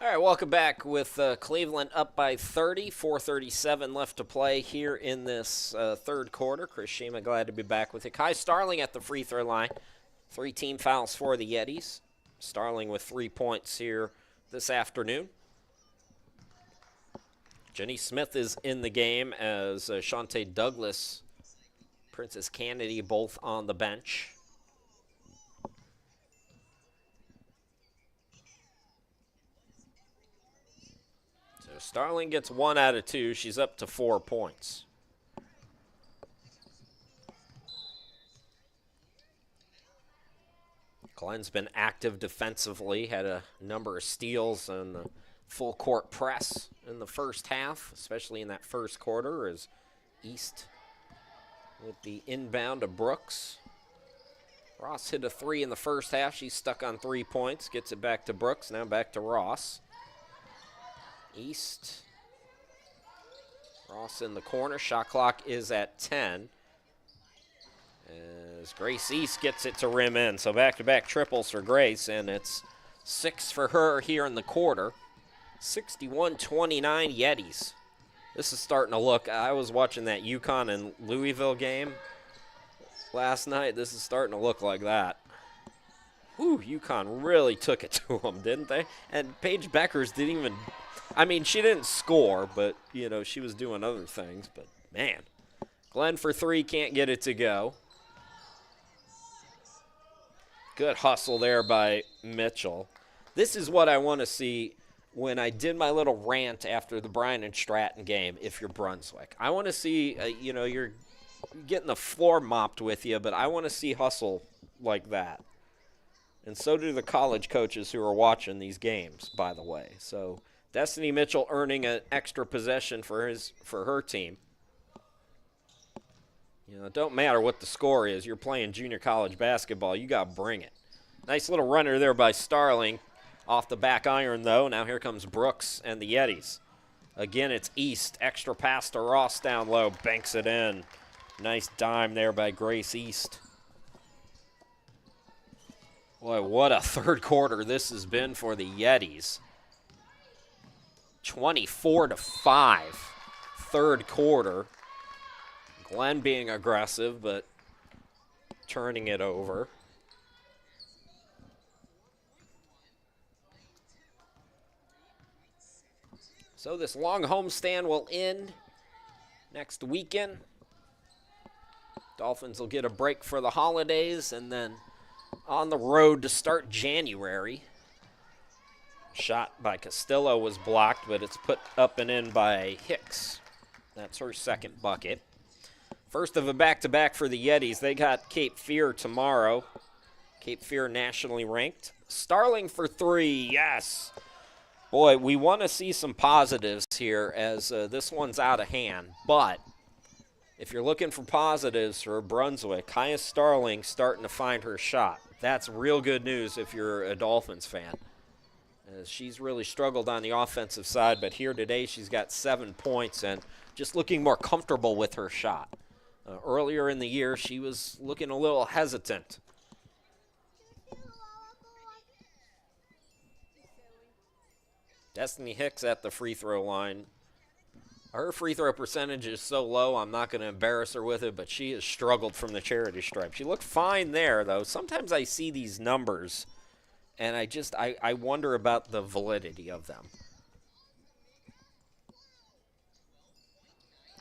All right, welcome back with Cleveland up by 30, 4:37 left to play here in this third quarter. Chris Shima, glad to be back with you. Kai Starling at the free throw line. 3 team fouls for the Yetis. Starling with 3 points here this afternoon. Jenny Smith is in the game as Shantae Douglas, Princess Kennedy both on the bench. Starling gets 1 out of 2. She's up to 4 points. Glenn's been active defensively, had a number of steals and the full court press in the first half, especially in that first quarter, as East with the inbound to Brooks. Ross hit a 3 in the first half. She's stuck on 3 points, gets it back to Brooks, now back to Ross. East. Ross in the corner. Shot clock is at 10. As Grace East gets it to rim in. So back-to-back triples for Grace, and it's 6 for her here in the quarter. 61-29 Yetis. This is starting to look, I was watching that UConn and Louisville game last night. This is starting to look like that. Whew, UConn really took it to them, didn't they? And Paige Beckers didn't even, I mean, she didn't score, but, you know, she was doing other things. But, man, Glenn for 3 can't get it to go. Good hustle there by Mitchell. This is what I want to see when I did my little rant after the Bryan and Stratton game, if you're Brunswick. I want to see, you know, you're getting the floor mopped with you, but I want to see hustle like that. And so do the college coaches who are watching these games, by the way. So Destiny Mitchell earning an extra possession for her team. You know, it don't matter what the score is. You're playing junior college basketball. You got to bring it. Nice little runner there by Starling. Off the back iron, though. Now here comes Brooks and the Yetis. Again, it's East. Extra pass to Ross down low. Banks it in. Nice dime there by Grace East. Boy, what a third quarter this has been for the Yetis. 24-5, third quarter. Glenn being aggressive, but turning it over. So this long homestand will end next weekend. Dolphins will get a break for the holidays and then on the road to start January. Shot by Castillo was blocked, but it's put up and in by Hicks. That's her second bucket. First of a back-to-back for the Yetis. They got Cape Fear tomorrow. Cape Fear nationally ranked. Starling for 3, yes. Boy, we want to see some positives here as this one's out of hand. But if you're looking for positives for Brunswick, Kaya Starling starting to find her shot. That's real good news if you're a Dolphins fan. As she's really struggled on the offensive side, but here today she's got 7 points and just looking more comfortable with her shot. Earlier in the year, she was looking a little hesitant. Destiny Hicks at the free throw line. Her free throw percentage is so low, I'm not going to embarrass her with it, but she has struggled from the charity stripe. She looked fine there, though. Sometimes I see these numbers, and I wonder about the validity of them.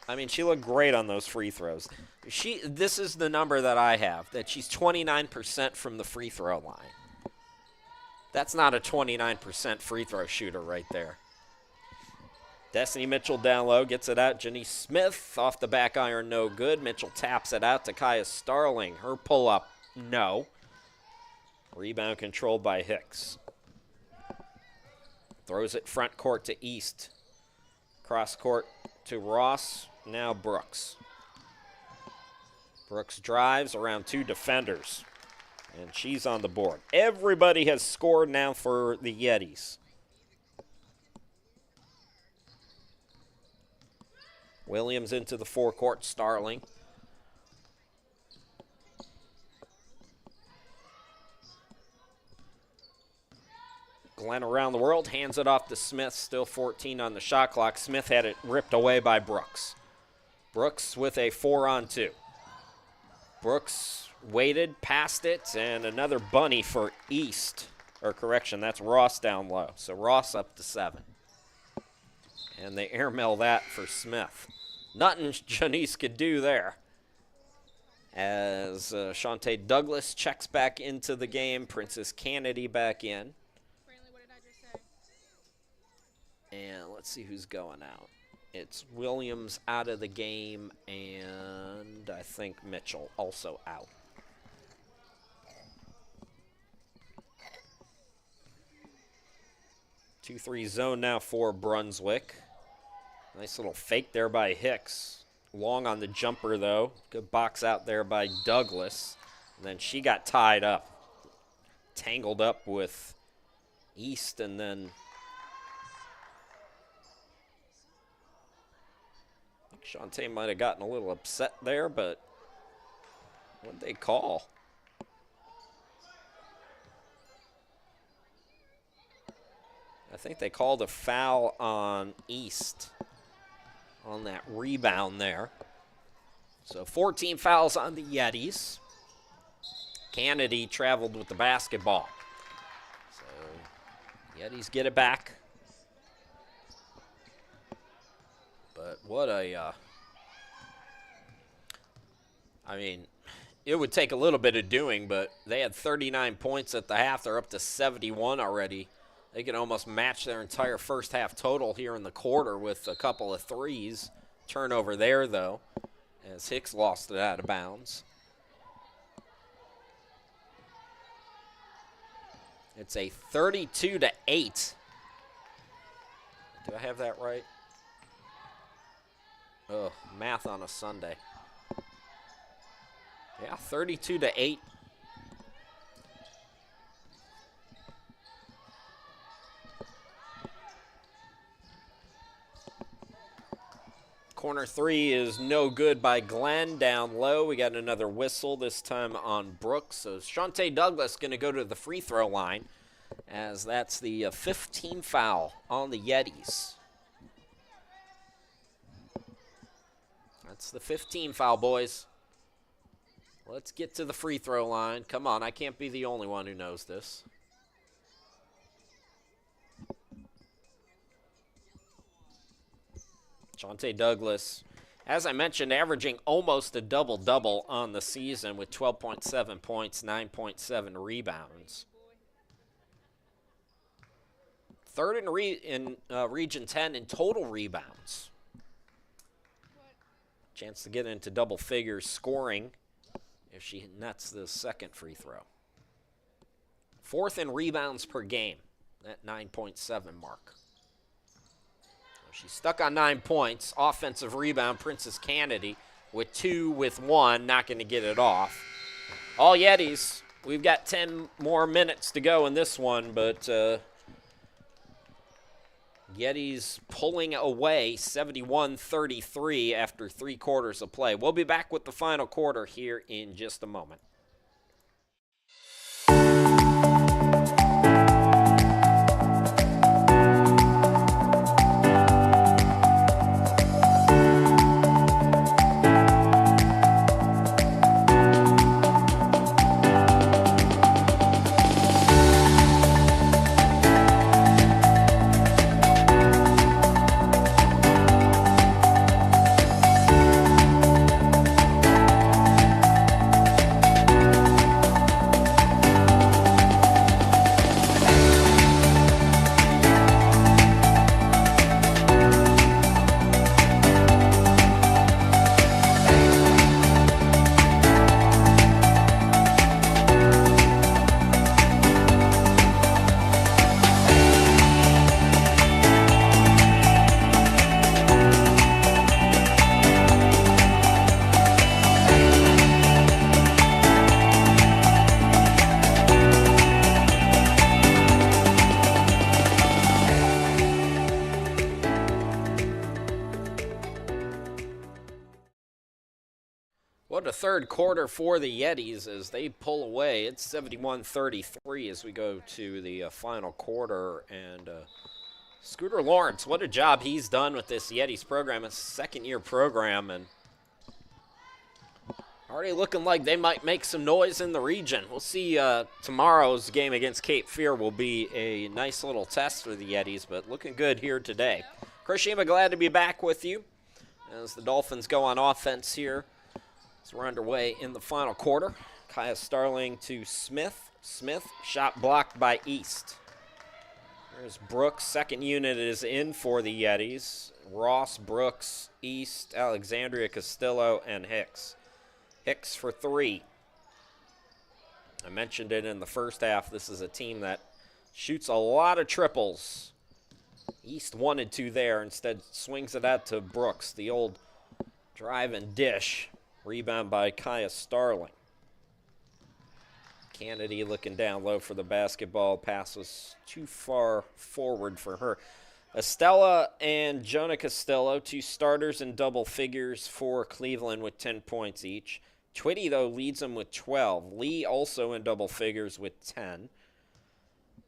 I mean, she looked great on those free throws. This is the number that I have, that she's 29% from the free throw line. That's not a 29% free throw shooter right there. Destiny Mitchell down low, gets it out. Janice Smith off the back iron, no good. Mitchell taps it out to Kaya Starling. Her pull-up, no. Rebound controlled by Hicks. Throws it front court to East. Cross court to Ross, now Brooks. Brooks drives around 2 defenders. And she's on the board. Everybody has scored now for the Yetis. Williams into the forecourt, Starling. Glenn around the world, hands it off to Smith, still 14 on the shot clock. Smith had it ripped away by Brooks. Brooks with a 4-on-2. Brooks waited, passed it, and another bunny for East. Or correction, that's Ross down low. So Ross up to 7. And they airmail that for Smith. Nothing Janice could do there. As Shantae Douglas checks back into the game, Princess Kennedy back in. Brantley, what did I just say? And let's see who's going out. It's Williams out of the game, and I think Mitchell also out. Two, 3 zone now for Brunswick. Nice little fake there by Hicks. Long on the jumper, though. Good box out there by Douglas. And then she got tied up. Tangled up with East, and then Shantae might have gotten a little upset there, but what'd they call? I think they called a foul on East on that rebound there. So 14 fouls on the Yetis. Kennedy traveled with the basketball. So Yetis get it back. But what a, I mean, it would take a little bit of doing, but they had 39 points at the half. They're up to 71 already. They can almost match their entire first half total here in the quarter with a couple of threes. Turnover there, though, as Hicks lost it out of bounds. It's a 32-8. Do I have that right? Oh, math on a Sunday. Yeah, 32-8. Corner three is no good by Glenn down low. We got another whistle, this time on Brooks. So Shantae Douglas going to go to the free throw line, as that's the 15th foul on the Yetis. That's the 15th foul, boys. Let's get to the free throw line. Come on, I can't be the only one who knows this. Shantae Douglas, as I mentioned, averaging almost a double-double on the season with 12.7 points, 9.7 rebounds. Third in Region 10 in total rebounds. Chance to get into double figures scoring if she nets the second free throw. Fourth in rebounds per game, that 9.7 mark. She's stuck on 9 points. Offensive rebound, Princess Kennedy with 2 with 1, not going to get it off. All Yetis, we've got 10 more minutes to go in this one, but Yetis pulling away 71-33 after 3 quarters of play. We'll be back with the final quarter here in just a moment. What a third quarter for the Yetis as they pull away. It's 71-33 as we go to the final quarter. And Scooter Lawrence, what a job he's done with this Yetis program. It's a second-year program, and already looking like they might make some noise in the region. We'll see. Tomorrow's game against Cape Fear will be a nice little test for the Yetis, but looking good here today. Chris Shima, glad to be back with you as the Dolphins go on offense here. So we're underway in the final quarter. Kaya Starling to Smith. Smith, shot blocked by East. There's Brooks. Second unit is in for the Yetis. Ross, Brooks, East, Alexandria, Castillo, and Hicks. Hicks for 3. I mentioned it in the first half. This is a team that shoots a lot of triples. East wanted to there. Instead, swings it out to Brooks. The old drive and dish. Rebound by Kaya Starling. Kennedy looking down low for the basketball. Pass was too far forward for her. Estella and Jonah Castillo, 2 starters in double figures for Cleveland with 10 points each. Twitty, though, leads them with 12. Lee also in double figures with 10.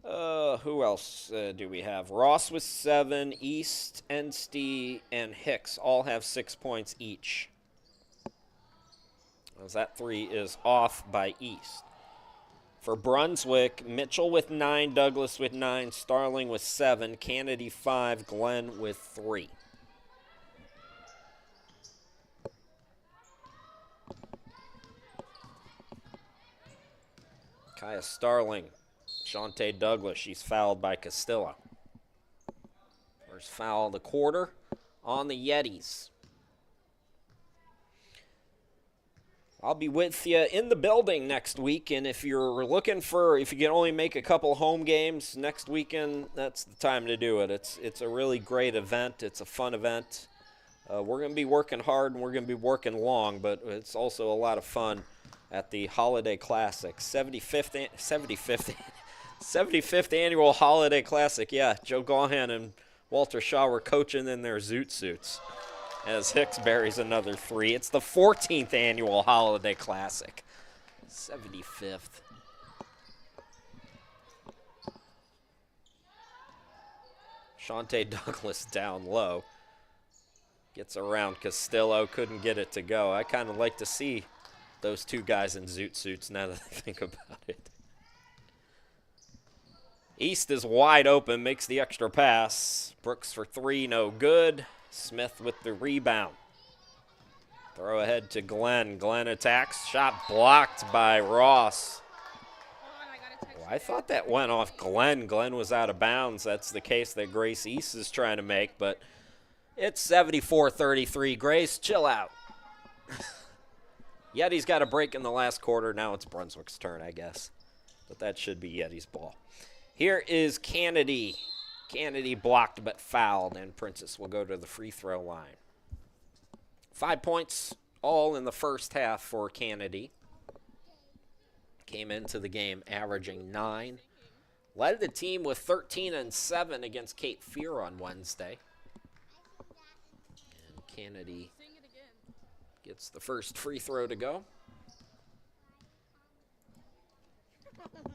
Who else do we have? Ross with 7. East, Enstey, and Hicks all have 6 points each. As that 3 is off by East. For Brunswick, Mitchell with 9, Douglas with 9, Starling with 7, Kennedy 5, Glenn with 3. Kaya Starling, Shantae Douglas, she's fouled by Castillo. First foul of the quarter on the Yetis. I'll be with you in the building next week, and if you're looking for, if you can only make a couple home games next weekend, that's the time to do it. It's a really great event. It's a fun event. We're going to be working hard, and we're going to be working long, but it's also a lot of fun at the Holiday Classic. 75th annual Holiday Classic. Yeah, Joe Gahan and Walter Shaw were coaching in their zoot suits as Hicks buries another 3. It's the 14th annual Holiday Classic. 75th. Shantae Douglas down low. Gets around Castillo, couldn't get it to go. I kind of like to see those 2 guys in zoot suits now that I think about it. East is wide open, makes the extra pass. Brooks for 3, no good. Smith with the rebound. Throw ahead to Glenn. Glenn attacks. Shot blocked by Ross. Oh, I thought that went off Glenn. Glenn was out of bounds. That's the case that Grace East is trying to make, but it's 74-33. Grace, chill out. Yeti's got a break in the last quarter. Now it's Brunswick's turn, I guess. But that should be Yeti's ball. Here is Kennedy. Kennedy blocked but fouled, and Princess will go to the free throw line. 5 points all in the first half for Kennedy. Came into the game averaging 9. Led the team with 13 and 7 against Cape Fear on Wednesday. And Kennedy gets the first free throw to go. Oh my gosh.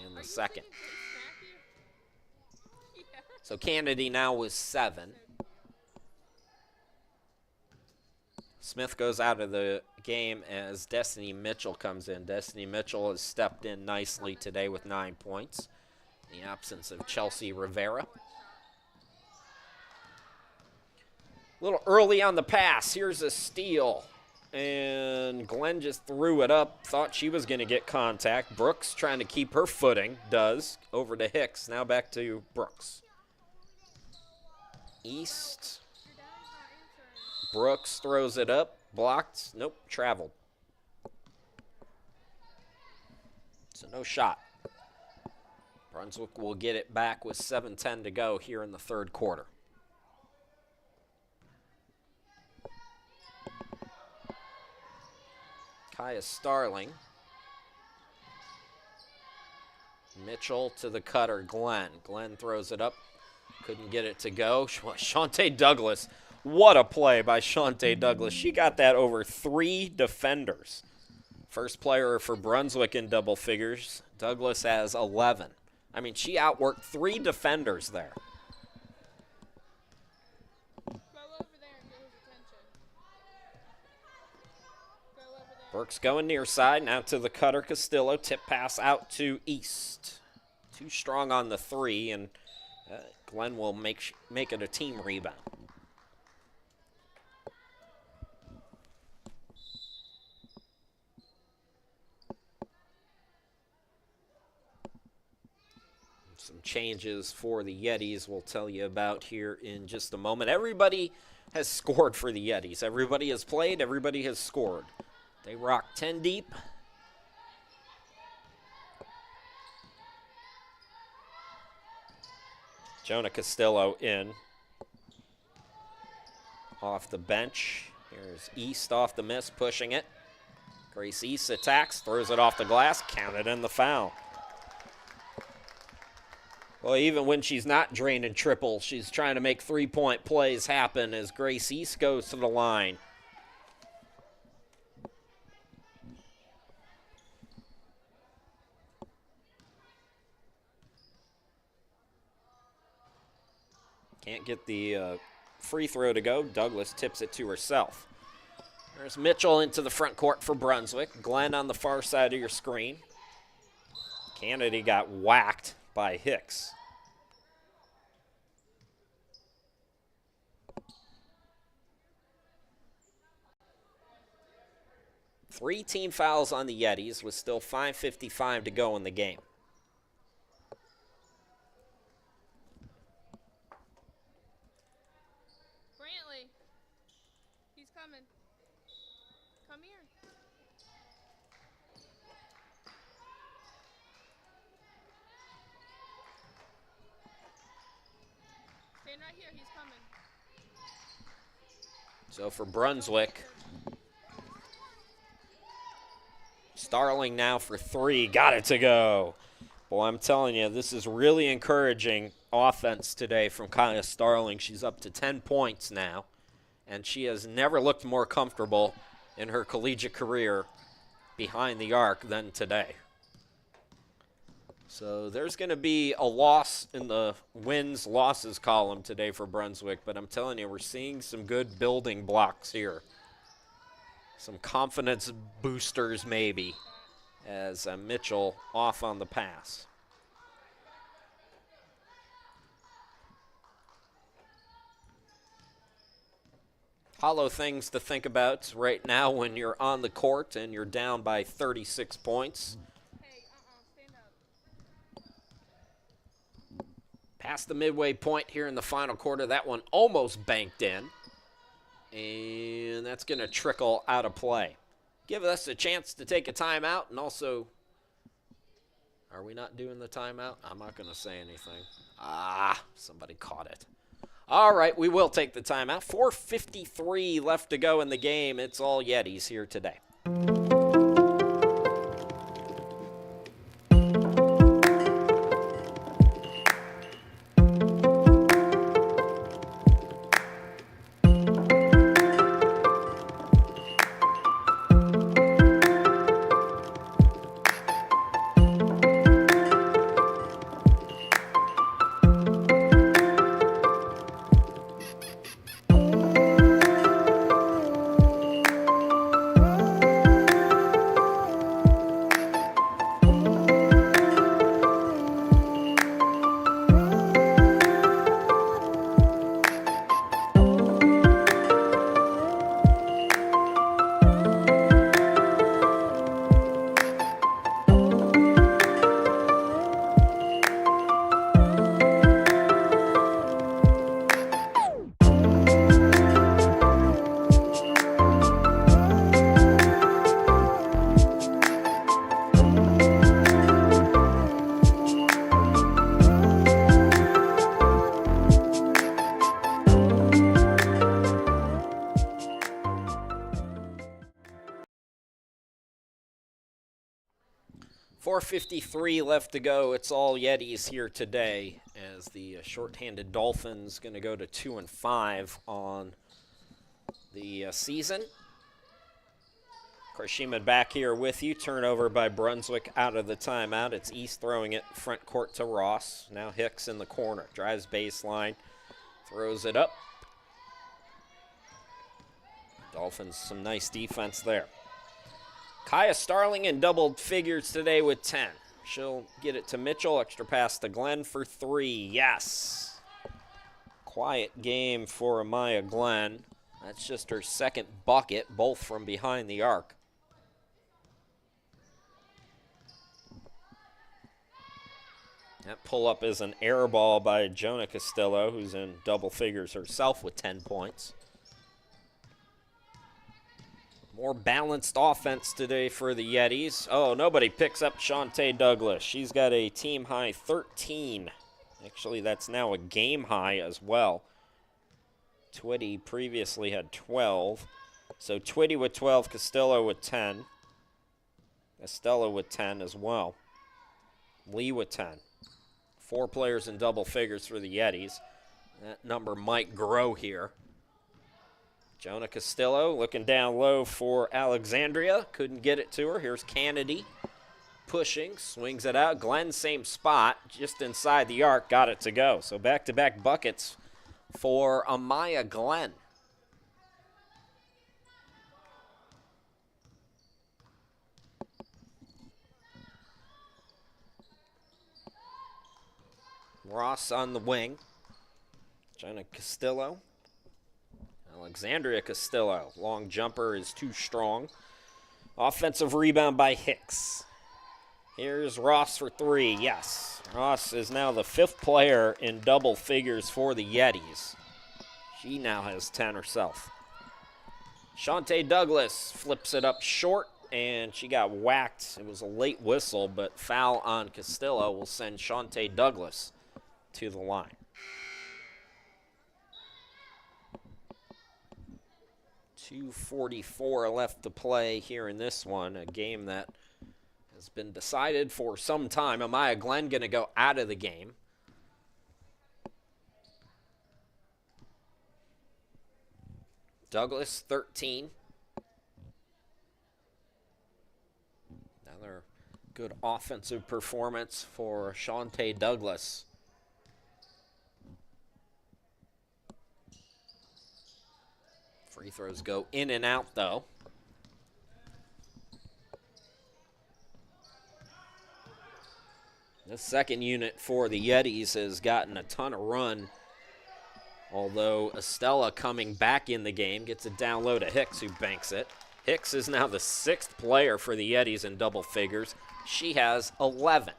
And the second. So Kennedy now with 7. Smith goes out of the game as Destiny Mitchell comes in. Destiny Mitchell has stepped in nicely today with 9 points in the absence of Chelsea Rivera. A little early on the pass. Here's a steal. And Glenn just threw it up. Thought she was going to get contact. Brooks trying to keep her footing. Does. Over to Hicks. Now back to Brooks. East. Brooks throws it up. Blocked. Nope. Traveled. So no shot. Brunswick will get it back with 7:10 to go here in the third quarter. Kaya Starling. Mitchell to the cutter, Glenn. Glenn throws it up. Couldn't get it to go. Shantae Douglas. What a play by Shantae Douglas. She got that over 3 defenders. First player for Brunswick in double figures. Douglas has 11. I mean, she outworked 3 defenders there. Burke's going near side. Now to the cutter, Castillo. Tip pass out to East. Too strong on the 3, and Glenn will make it a team rebound. Some changes for the Yetis we'll tell you about here in just a moment. Everybody has scored for the Yetis. Everybody has played. Everybody has scored. They rock 10 deep. Jonah Castillo in. Off the bench. Here's East off the miss, pushing it. Grace East attacks, throws it off the glass, counted in the foul. Well, even when she's not draining triple, she's trying to make three-point plays happen as Grace East goes to the line. Can't get the free throw to go. Douglas tips it to herself. There's Mitchell into the front court for Brunswick. Glenn on the far side of your screen. Kennedy got whacked by Hicks. Three team fouls on the Yetis with still 5:55 to go in the game. Brantley. He's coming. Come here. Stand right here. He's coming. So for Brunswick, Starling now for three. Got it to go. Boy, I'm telling you, this is really encouraging offense today from Kaya Starling. She's up to 10 points now, and she has never looked more comfortable in her collegiate career behind the arc than today. So there's going to be a loss in the wins-losses column today for Brunswick, but I'm telling you, we're seeing some good building blocks here. Some confidence boosters maybe as Mitchell off on the pass. Hollow things to think about right now when you're on the court and you're down by 36 points. Stand up. Past the midway point here in the final quarter, that one almost banked in. And that's going to trickle out of play. Give us a chance to take a timeout, and also, are we not doing the timeout? I'm not going to say anything. Somebody caught it. All right, we will take the timeout. 4:53 left to go in the game. It's all Yetis here today. 4:53 left to go. It's all Yetis here today as the shorthanded Dolphins going to go to 2-5 on the season. Krishima back here with you. Turnover by Brunswick out of the timeout. It's East throwing it front court to Ross. Now Hicks in the corner. Drives baseline. Throws it up. Dolphins, some nice defense there. Kaya Starling in double figures today with 10. She'll get it to Mitchell. Extra pass to Glenn for 3. Yes. Quiet game for Amaya Glenn. That's just her second bucket, both from behind the arc. That pull-up is an air ball by Jonah Castillo, who's in double figures herself with 10 points. More balanced offense today for the Yetis. Oh, nobody picks up Shantae Douglas. She's got a team-high 13. Actually, that's now a game-high as well. Twitty previously had 12. So Twitty with 12, Castillo with 10. Estella with 10 as well. Lee with 10. 4 players in double figures for the Yetis. That number might grow here. Jonah Castillo looking down low for Alexandria. Couldn't get it to her. Here's Kennedy pushing, swings it out. Glenn, same spot, just inside the arc, got it to go. So back-to-back buckets for Amaya Glenn. Ross on the wing. Jonah Castillo. Alexandria Castillo. Long jumper is too strong. Offensive rebound by Hicks. Here's Ross for 3. Yes. Ross is now the 5th player in double figures for the Yetis. She now has 10 herself. Shantae Douglas flips it up short, and she got whacked. It was a late whistle, but foul on Castillo will send Shantae Douglas to the line. .244 left to play here in this one, a game that has been decided for some time. Amaya Glenn going to go out of the game. Douglas, 13. Another good offensive performance for Shantae Douglas. Free throws go in and out, though. The second unit for the Yetis has gotten a ton of run, although Estella coming back in the game gets it down low to Hicks, who banks it. Hicks is now the 6th player for the Yetis in double figures. She has 11.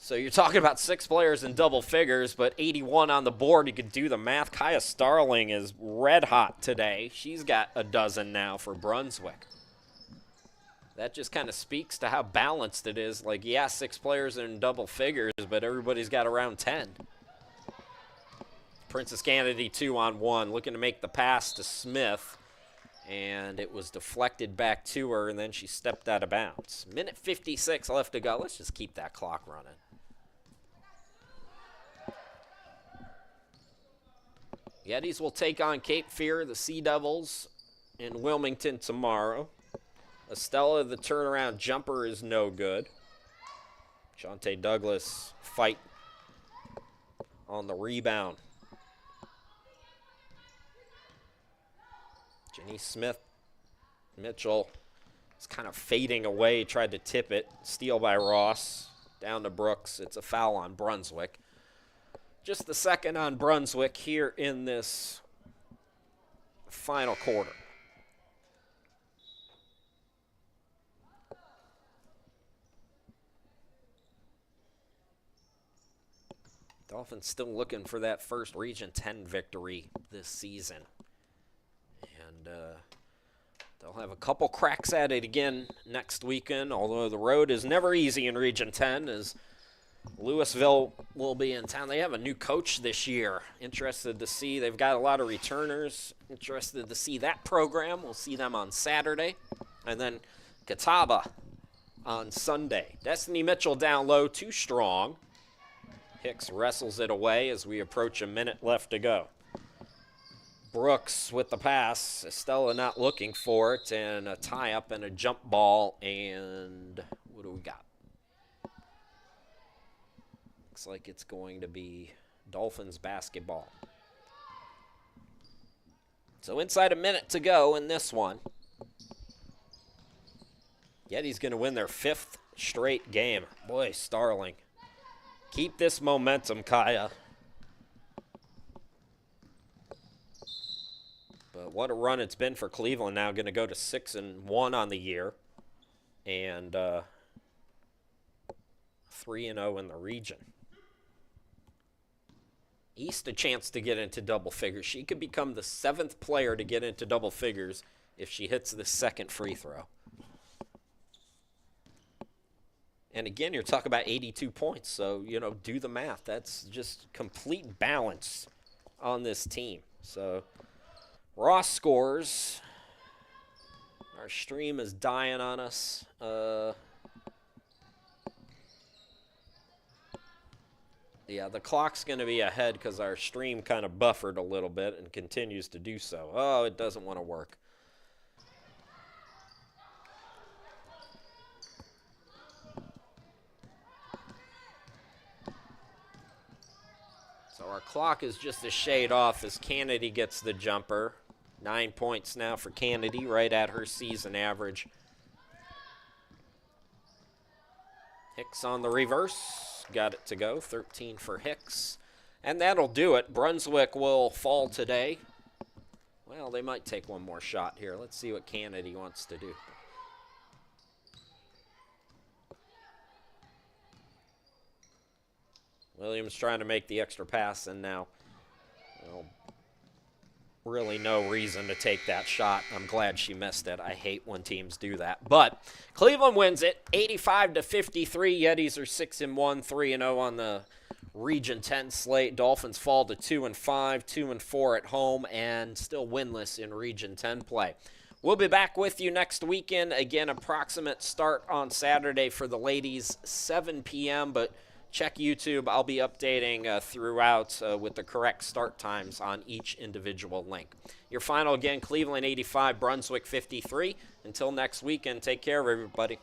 So you're talking about 6 players in double figures, but 81 on the board. You could do the math. Kaya Starling is red hot today. She's got a dozen now for Brunswick. That just kind of speaks to how balanced it is. Like, yeah, 6 players in double figures, but everybody's got around 10. Princess Kennedy 2-on-1, looking to make the pass to Smith. And it was deflected back to her, and then she stepped out of bounds. Minute 56 left to go. Let's just keep that clock running. Yetis will take on Cape Fear, the Sea Devils, in Wilmington tomorrow. Estella, the turnaround jumper, is no good. Shantae Douglas fight on the rebound. Jenny Smith Mitchell is kind of fading away, tried to tip it. Steal by Ross, down to Brooks. It's a foul on Brunswick. Just the second on Brunswick here in this final quarter. Dolphins still looking for that first Region 10 victory this season. And they'll have a couple cracks at it again next weekend, although the road is never easy in Region 10 as Louisville will be in town. They have a new coach this year. Interested to see. They've got a lot of returners. Interested to see that program. We'll see them on Saturday. And then Catawba on Sunday. Destiny Mitchell down low, too strong. Hicks wrestles it away as we approach a minute left to go. Brooks with the pass. Estella not looking for it. And a tie-up and a jump ball. And what do we got? Looks like it's going to be Dolphins basketball. So inside a minute to go in this one. Yeti's going to win their 5th straight game. Boy, Starling. Keep this momentum, Kaya. But what a run it's been for Cleveland now. Going to go to 6-1 on the year. And 3-0 in the region. East a chance to get into double figures. She could become the 7th player to get into double figures if she hits the second free throw. And again, you're talking about 82 points. So, do the math. That's just complete balance on this team. So, Ross scores. Our stream is dying on us. Yeah, the clock's going to be ahead because our stream kind of buffered a little bit and continues to do so. Oh, it doesn't want to work. So our clock is just a shade off as Kennedy gets the jumper. 9 points now for Kennedy, right at her season average. Hicks on the reverse. Got it to go. 13 for Hicks. And that'll do it. Brunswick will fall today. Well, they might take one more shot here. Let's see what Kennedy wants to do. Williams trying to make the extra pass, and now, well, really no reason to take that shot. I'm glad she missed it. I hate when teams do that. But Cleveland wins it 85-53. Yetis are 6-1, 3-0 on the Region 10 slate. Dolphins fall to 2-5, 2-4 at home, and still winless in Region 10 play. We'll be back with you next weekend. Again, approximate start on Saturday for the ladies, 7 p.m., but check YouTube. I'll be updating throughout with the correct start times on each individual link. Your final again, Cleveland 85, Brunswick 53. Until next weekend, take care of everybody.